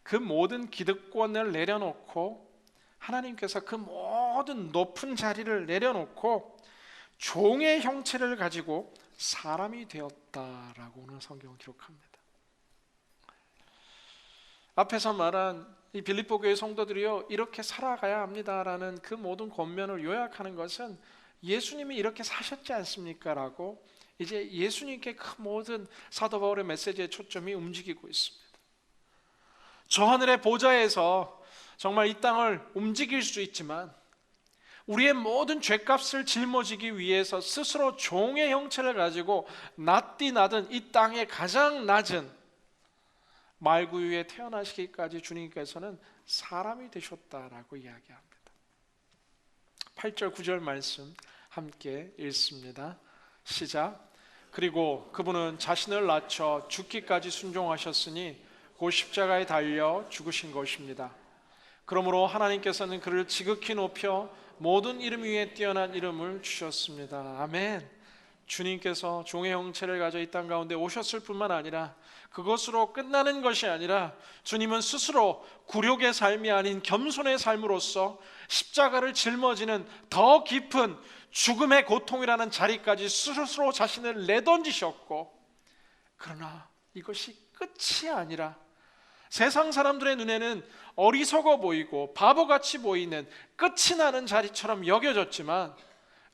Speaker 4: 그 모든 기득권을 내려놓고 하나님께서 그 모든 높은 자리를 내려놓고 종의 형체를 가지고 사람이 되었다라고 오늘 성경은 기록합니다. 앞에서 말한 이 빌립보 교회 성도들이요, 이렇게 살아가야 합니다라는 그 모든 권면을 요약하는 것은 예수님이 이렇게 사셨지 않습니까? 라고 이제 예수님께 그 모든 사도 바울의 메시지의 초점이 움직이고 있습니다. 저 하늘의 보좌에서 정말 이 땅을 움직일 수 있지만 우리의 모든 죄값을 짊어지기 위해서 스스로 종의 형체를 가지고 낮디 낮은 이 땅의 가장 낮은 말구유에 태어나시기까지 주님께서는 사람이 되셨다라고 이야기합니다. 8절 9절 말씀 함께 읽습니다. 시작. 그리고 그분은 자신을 낮춰 죽기까지 순종하셨으니 곧 십자가에 달려 죽으신 것입니다. 그러므로 하나님께서는 그를 지극히 높여 모든 이름 위에 뛰어난 이름을 주셨습니다. 아멘. 주님께서 종의 형체를 가져 이 땅 가운데 오셨을 뿐만 아니라 그것으로 끝나는 것이 아니라 주님은 스스로 굴욕의 삶이 아닌 겸손의 삶으로서 십자가를 짊어지는 더 깊은 죽음의 고통이라는 자리까지 스스로 자신을 내던지셨고, 그러나 이것이 끝이 아니라 세상 사람들의 눈에는 어리석어 보이고 바보같이 보이는 끝이 나는 자리처럼 여겨졌지만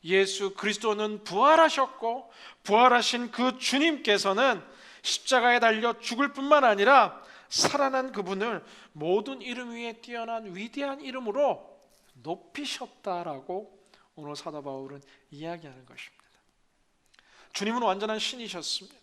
Speaker 4: 예수 그리스도는 부활하셨고 부활하신 그 주님께서는 십자가에 달려 죽을 뿐만 아니라 살아난 그분을 모든 이름 위에 뛰어난 위대한 이름으로 높이셨다라고 오늘 사도 바울은 이야기하는 것입니다. 주님은 완전한 신이셨습니다.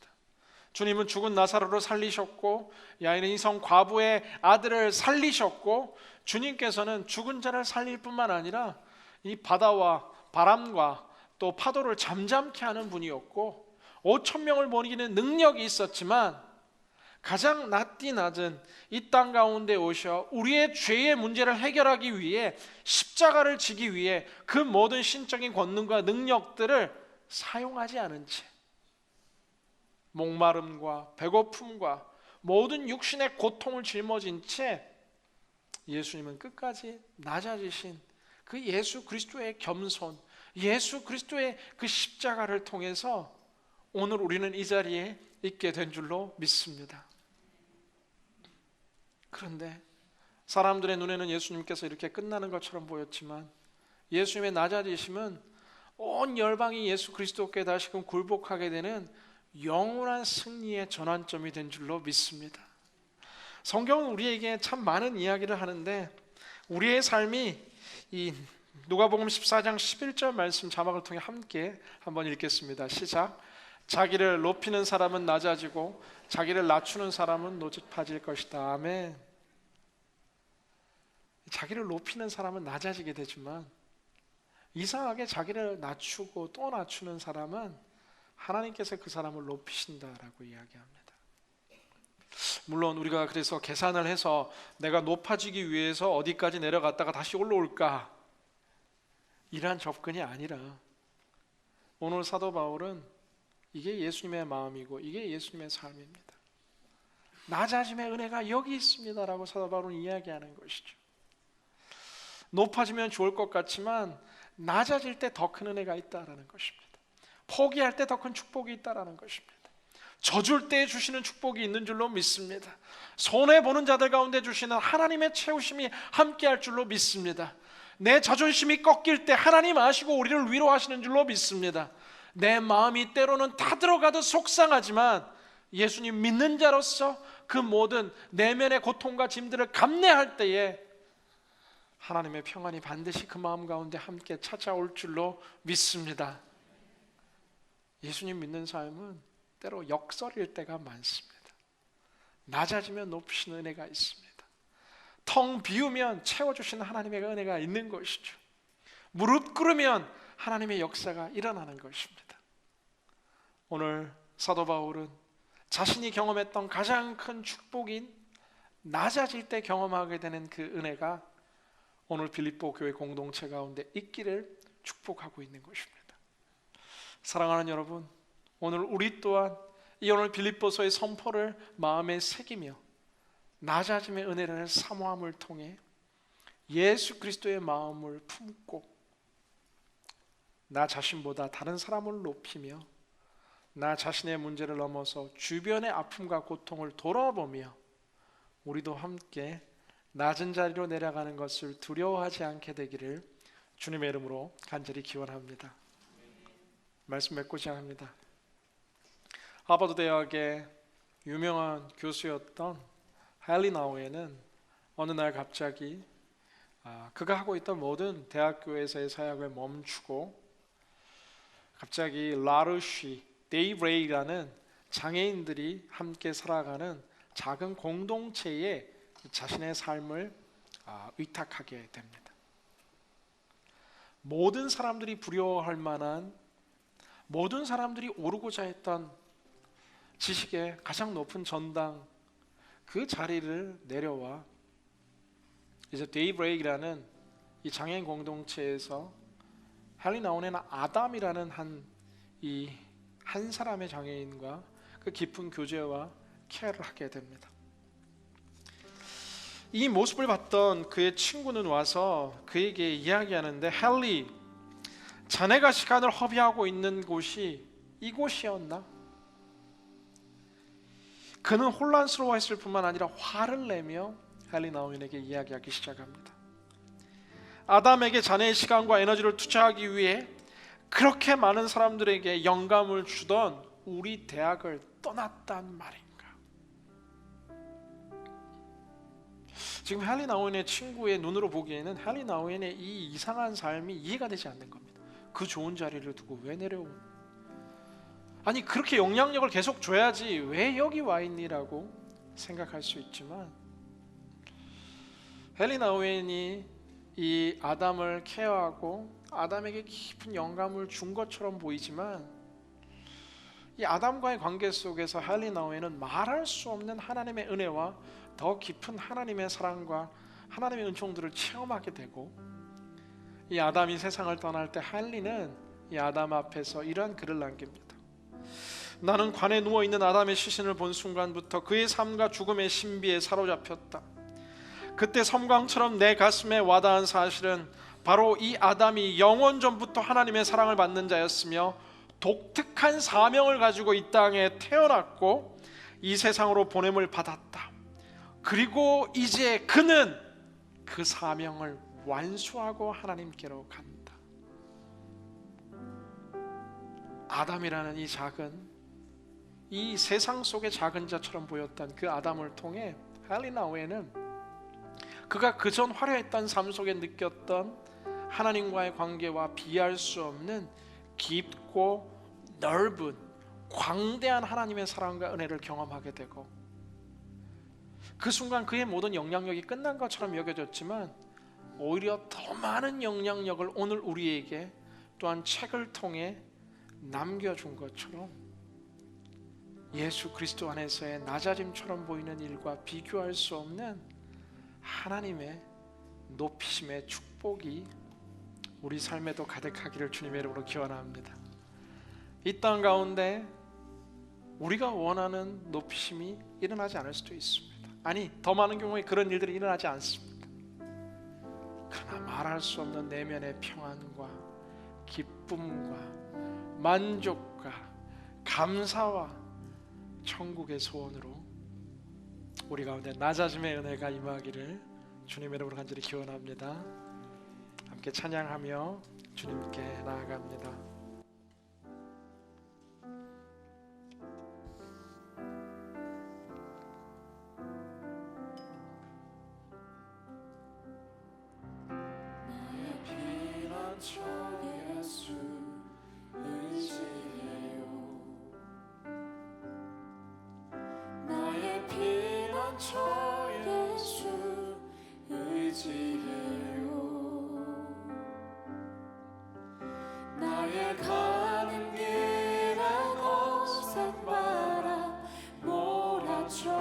Speaker 4: 주님은 죽은 나사로를 살리셨고 야인의 성 과부의 아들을 살리셨고, 주님께서는 죽은 자를 살릴 뿐만 아니라 이 바다와 바람과 또 파도를 잠잠케 하는 분이었고 5,000명을 못 이기는 능력이 있었지만 가장 낮디 낮은 이 땅 가운데 오셔 우리의 죄의 문제를 해결하기 위해 십자가를 지기 위해 그 모든 신적인 권능과 능력들을 사용하지 않은 채 목마름과 배고픔과 모든 육신의 고통을 짊어진 채 예수님은 끝까지 낮아지신 그 예수 그리스도의 겸손, 예수 그리스도의 그 십자가를 통해서 오늘 우리는 이 자리에 있게 된 줄로 믿습니다. 그런데 사람들의 눈에는 예수님께서 이렇게 끝나는 것처럼 보였지만 예수님의 낮아지심은 온 열방이 예수 그리스도께 다시금 굴복하게 되는 영원한 승리의 전환점이 된 줄로 믿습니다. 성경은 우리에게 참 많은 이야기를 하는데 우리의 삶이 이 누가복음 14장 11절 말씀 자막을 통해 함께 한번 읽겠습니다. 시작. 자기를 높이는 사람은 낮아지고 자기를 낮추는 사람은 높아질 것이다. 아멘. 자기를 높이는 사람은 낮아지게 되지만 이상하게 자기를 낮추고 또 낮추는 사람은 하나님께서 그 사람을 높이신다라고 이야기합니다. 물론 우리가 그래서 계산을 해서 내가 높아지기 위해서 어디까지 내려갔다가 다시 올라올까, 이러한 접근이 아니라 오늘 사도 바울은 이게 예수님의 마음이고 이게 예수님의 삶입니다. 낮아짐의 은혜가 여기 있습니다라고 사도 바울은 이야기하는 것이죠. 높아지면 좋을 것 같지만 낮아질 때 더 큰 은혜가 있다라는 것입니다. 포기할 때 더 큰 축복이 있다라는 것입니다. 져줄 때 주시는 축복이 있는 줄로 믿습니다. 손해보는 자들 가운데 주시는 하나님의 채우심이 함께할 줄로 믿습니다. 내 자존심이 꺾일 때 하나님 아시고 우리를 위로하시는 줄로 믿습니다. 내 마음이 때로는 다 들어가도 속상하지만 예수님 믿는 자로서 그 모든 내면의 고통과 짐들을 감내할 때에 하나님의 평안이 반드시 그 마음 가운데 함께 찾아올 줄로 믿습니다. 예수님 믿는 삶은 때로 역설일 때가 많습니다. 낮아지면 높이시는 은혜가 있습니다. 텅 비우면 채워주시는 하나님의 은혜가 있는 것이죠. 무릎 꿇으면 하나님의 역사가 일어나는 것입니다. 오늘 사도 바울은 자신이 경험했던 가장 큰 축복인 낮아질 때 경험하게 되는 그 은혜가 오늘 빌립보 교회 공동체 가운데 있기를 축복하고 있는 것입니다. 사랑하는 여러분, 오늘 우리 또한 이 오늘 빌립보서의 선포를 마음에 새기며 낮아짐의 은혜를 사모함을 통해 예수 그리스도의 마음을 품고 나 자신보다 다른 사람을 높이며 나 자신의 문제를 넘어서 주변의 아픔과 고통을 돌아보며 우리도 함께 낮은 자리로 내려가는 것을 두려워하지 않게 되기를 주님의 이름으로 간절히 기원합니다. 말씀 맺고자 합니다. 하버드 대학의 유명한 교수였던 헨리 나우에는 어느 날 갑자기 그가 하고 있던 모든 대학교에서의 사역을 멈추고 갑자기 라르쉬, 데이브레이라는 장애인들이 함께 살아가는 작은 공동체에 자신의 삶을 위탁하게 됩니다. 모든 사람들이 부러워할 만한, 모든 사람들이 오르고자 했던 지식의 가장 높은 전당, 그 자리를 내려와 이제 데이브레이크라는 이 장애인 공동체에서 헨리 나우에는 아담이라는 한 사람의 장애인과 그 깊은 교제와 케어를 하게 됩니다. 이 모습을 봤던 그의 친구는 와서 그에게 이야기하는데, 헨리, 자네가 시간을 허비하고 있는 곳이 이곳이었나? 그는 혼란스러워했을 뿐만 아니라 화를 내며 헨리 나우엔에게 이야기하기 시작합니다. 아담에게 자네의 시간과 에너지를 투자하기 위해 그렇게 많은 사람들에게 영감을 주던 우리 대학을 떠났단 말인가? 지금 헨리 나우엔의 친구의 눈으로 보기에는 헨리 나우엔의 이 이상한 삶이 이해가 되지 않는 겁니다. 그 좋은 자리를 두고 왜 내려온? 아니 그렇게 영향력을 계속 줘야지 왜 여기 와 있니라고 생각할 수 있지만, 헨리 나우엔이 이 아담을 케어하고 아담에게 깊은 영감을 준 것처럼 보이지만, 이 아담과의 관계 속에서 헨리 나우엔은 말할 수 없는 하나님의 은혜와 더 깊은 하나님의 사랑과 하나님의 은총들을 체험하게 되고, 이 아담이 세상을 떠날 때 헨리는 이 아담 앞에서 이러한 글을 남깁니다. 나는 관에 누워있는 아담의 시신을 본 순간부터 그의 삶과 죽음의 신비에 사로잡혔다. 그때 섬광처럼 내 가슴에 와닿은 사실은 바로 이 아담이 영원 전부터 하나님의 사랑을 받는 자였으며 독특한 사명을 가지고 이 땅에 태어났고 이 세상으로 보냄을 받았다. 그리고 이제 그는 그 사명을 완수하고 하나님께로 간다. 아담이라는 이 작은, 이 세상 속의 작은 자처럼 보였던 그 아담을 통해 헬리나 외에는 그가 그전 화려했던 삶 속에 느꼈던 하나님과의 관계와 비할 수 없는 깊고 넓은 광대한 하나님의 사랑과 은혜를 경험하게 되고, 그 순간 그의 모든 영향력이 끝난 것처럼 여겨졌지만 오히려 더 많은 영향력을 오늘 우리에게 또한 책을 통해 남겨준 것처럼 예수 그리스도 안에서의 낮아짐처럼 보이는 일과 비교할 수 없는 하나님의 높이심의 축복이 우리 삶에도 가득하기를 주님의 이름으로 기원합니다. 이 땅 가운데 우리가 원하는 높이심이 일어나지 않을 수도 있습니다. 아니, 더 많은 경우에 그런 일들이 일어나지 않습니다. 그러나 말할 수 없는 내면의 평안과 기쁨과 만족과 감사와 천국의 소원으로 우리 가운데 낮아짐의 은혜가 임하기를 주님의 이름으로 간절히 기원합니다. 함께 찬양하며 주님께 나아갑니다.
Speaker 2: 주 예수 의지해요. 나의 피난처 예수 의지해요. 나의 가는 길에 거센 바람 몰아쳐와도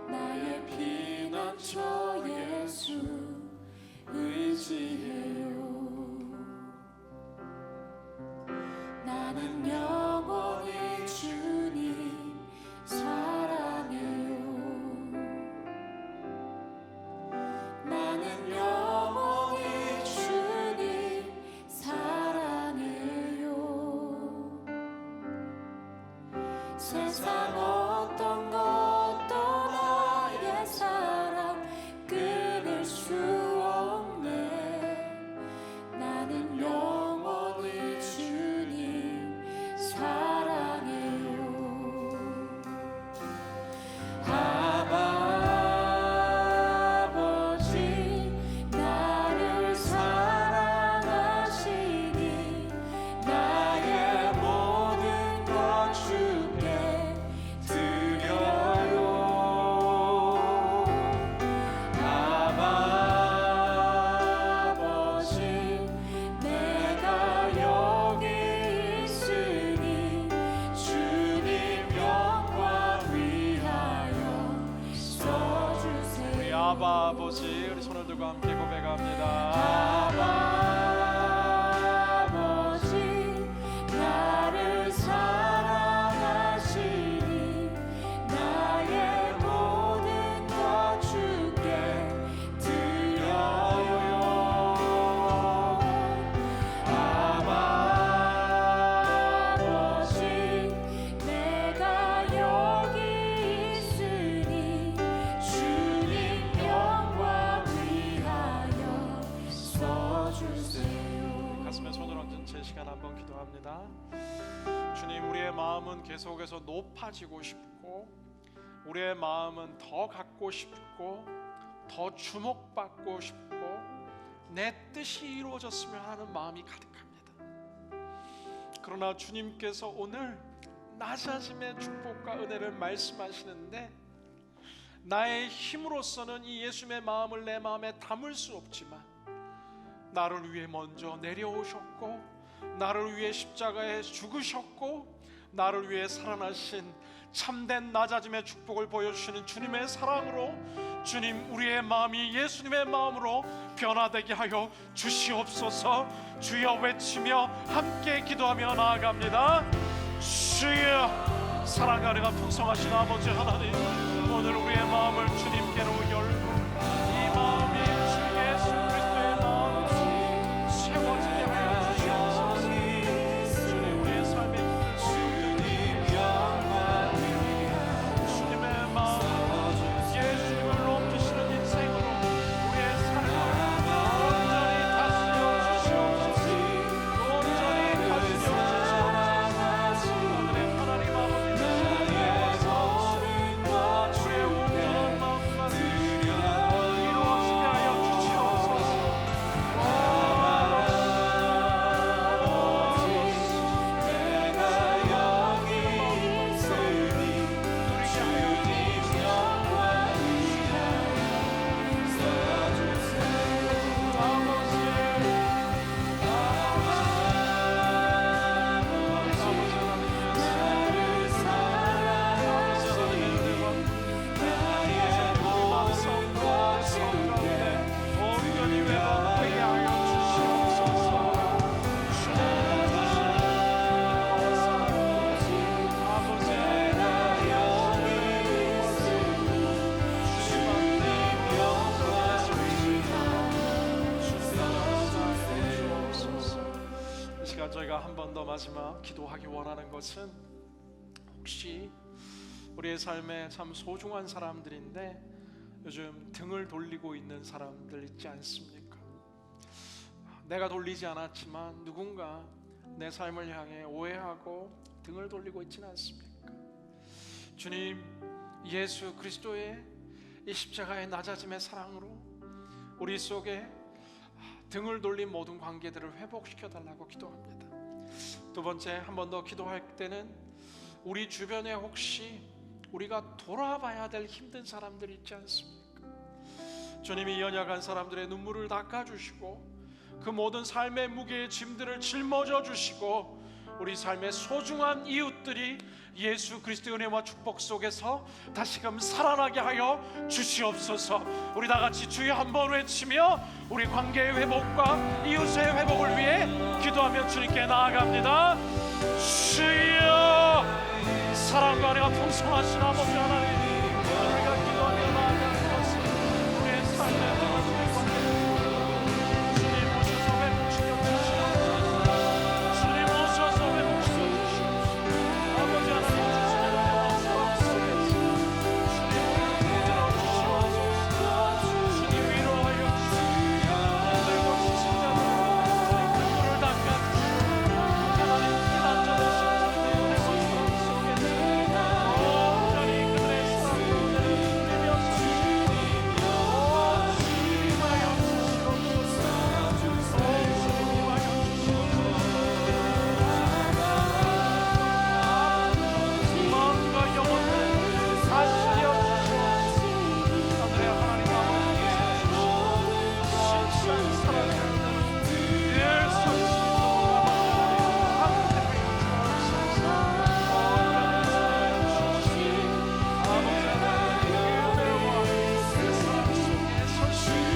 Speaker 2: 나의 피난처 예수 의지해요. 나는 영원히 주님 사랑해요. 나는 영원히 주님 사랑해요. 세상 어떤 것도 나의 사랑 끊을 수 나는 영원히 주님 사랑해요. 아버지 나를 사랑하시니 나의 모든 것 주께 드려요.
Speaker 4: 아바 아버지, 우리 손을 들고 함께 고백합니다.
Speaker 2: 아버지 나를 사랑하시니 나의 모든 것 주께 드려요. 아버지 내가 여기 있으니 주님 영광 위하여 써주세요.
Speaker 4: 가슴에 손을 얹은 채 시간 한번 기도합니다. 주님, 우리의 마음은 계속해서 높아지고 싶고, 우리의 마음은 더 갖고 싶고, 더 주목받고 싶고, 내 뜻이 이루어졌으면 하는 마음이 가득합니다. 그러나 주님께서 오늘 낮아짐의 축복과 은혜를 말씀하시는데, 나의 힘으로서는 이 예수님의 마음을 내 마음에 담을 수 없지만 나를 위해 먼저 내려오셨고, 나를 위해 십자가에 죽으셨고, 나를 위해 살아나신 참된 낮아짐의 축복을 보여주시는 주님의 사랑으로, 주님, 우리의 마음이 예수님의 마음으로 변화되게 하여 주시옵소서. 주여 외치며 함께 기도하며 나아갑니다. 주여, 사랑과 은혜가 풍성하신 아버지 하나님, 오늘 우리의 마음을 주님께로 열고 이 마음이 주 예수 그리스도의 마음으로 채워지게 하여 주시옵소서. 주님, 우리의 삶의 주님 영광 주님의 시간 저희가 한 번 더 마지막 기도하기 원하는 것은, 혹시 우리의 삶에 참 소중한 사람들인데 요즘 등을 돌리고 있는 사람들 있지 않습니까? 내가 돌리지 않았지만 누군가 내 삶을 향해 오해하고 등을 돌리고 있지는 않습니까? 주님, 예수 그리스도의 이 십자가의 낮아짐의 사랑으로 우리 속에 등을 돌린 모든 관계들을 회복시켜 달라고 기도합니다. 두 번째, 한 번 더 기도할 때는 우리 주변에 혹시 우리가 돌아봐야 될 힘든 사람들이 있지 않습니까? 주님이 연약한 사람들의 눈물을 닦아주시고 그 모든 삶의 무게의 짐들을 짊어져 주시고 우리 삶의 소중한 이웃들이 예수 그리스도의 은혜와 축복 속에서 다시금 살아나게 하여 주시옵소서. 우리 다 같이 주여 한번 외치며 우리 관계의 회복과 이웃의 회복을 위해 기도하며 주님께 나아갑니다. 주여, 사랑과 은혜가 풍성하신 아버지 하나님, 우리가 기도하며 나아가는 것은 우리의 삶의 모든 관계를 주님 오셔서 회복시켜 주시옵소서. 주님 오셔서 회복시켜 주시옵소서. 아버지 하나님, 주님의 은혜와 사랑 속에서 주님 붙들어 주시옵소서. 주님 위로하여 주시옵소서. 힘들고 지친 자들 주님 눈물을 닦아주시옵소서. 하나님 피난자 되신 주님의 은혜와 사랑 속에서 온전히 그들의 삶을 비벼서 주시옵소서. 주님하여 주시옵소서. 주님하여 마음과 영혼을 다스려 주시옵소서. 하늘의 하나님 아버지께서 신실한 사랑을 예수 그리스도가 함께하여 주옵소서. 아버지 하나님의 은혜와 그 사랑 속에 설 수 있는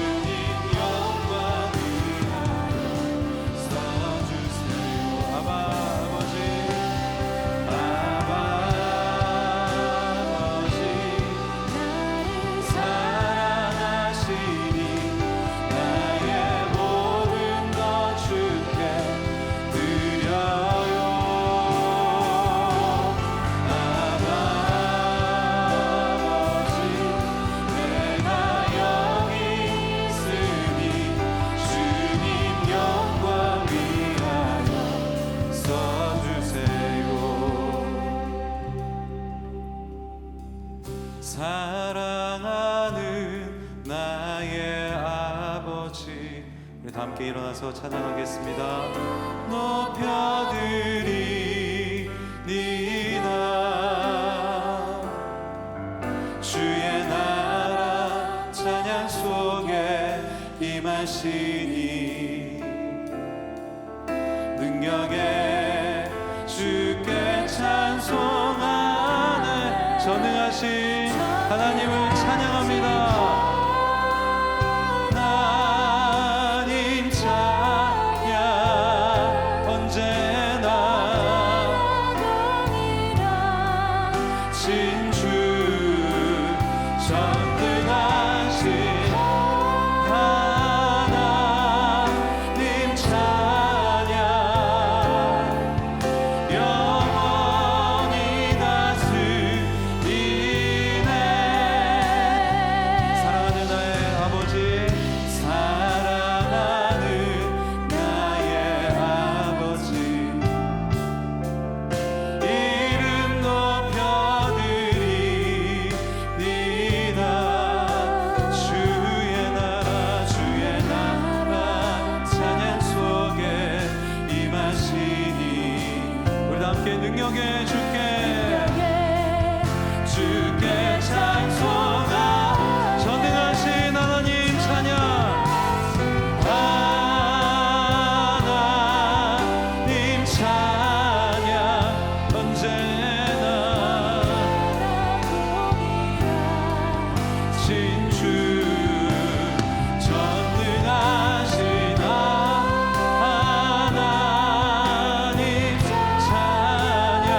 Speaker 1: 사랑하는 나의 아버지, 우리 다 함께 일어나서 찬양하겠습니다. 높여드리니다. 주의 나라 찬양 속에 임하시니 능력에 주께 찬송하네. 전능하신 하나님을 찬양합니다. 하나님 찬양 언제나 진주 전능하신 하나님 찬양 영원히 다스리네. 사랑하는 나의 아버지, 사랑하는 나의 아버지, 이름 높여드리니다. 주의 나라 찬양 속에 임하시니 우리 다 함께 능력의 주께 찬송하. 전능하신 하나님 찬양 하나님 찬양 언제나 진주 전능하신 하나님 찬양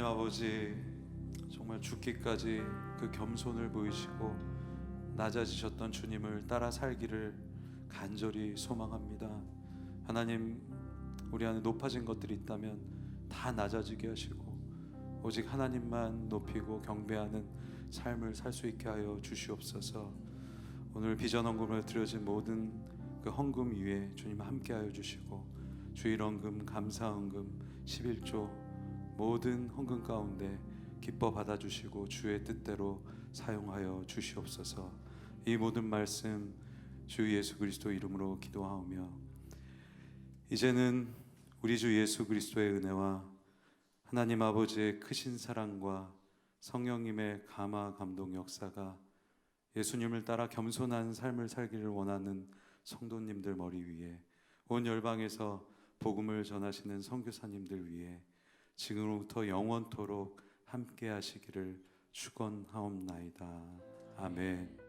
Speaker 1: 하나님 아버지, 정말 죽기까지 그 겸손을 보이시고 낮아지셨던 주님을 따라 살기를 간절히 소망합니다. 하나님, 우리 안에 높아진 것들이 있다면 다 낮아지게 하시고 오직 하나님만 높이고 경배하는 삶을 살 수 있게 하여 주시옵소서. 오늘 비전 헌금으로 드려진 모든 그 헌금 위에 주님 함께하여 주시고 주일 헌금, 감사 헌금, 11조 모든 헌금 가운데 기뻐 받아주시고 주의 뜻대로 사용하여 주시옵소서. 이 모든 말씀 주 예수 그리스도 이름으로 기도하오며 이제는 우리 주 예수 그리스도의 은혜와 하나님 아버지의 크신 사랑과 성령님의 감화 감동 역사가 예수님을 따라 겸손한 삶을 살기를 원하는 성도님들 머리 위에 온 열방에서 복음을 전하시는 선교사님들 위에 지금부터 영원토록 함께 하시기를 축원하옵나이다. 아멘.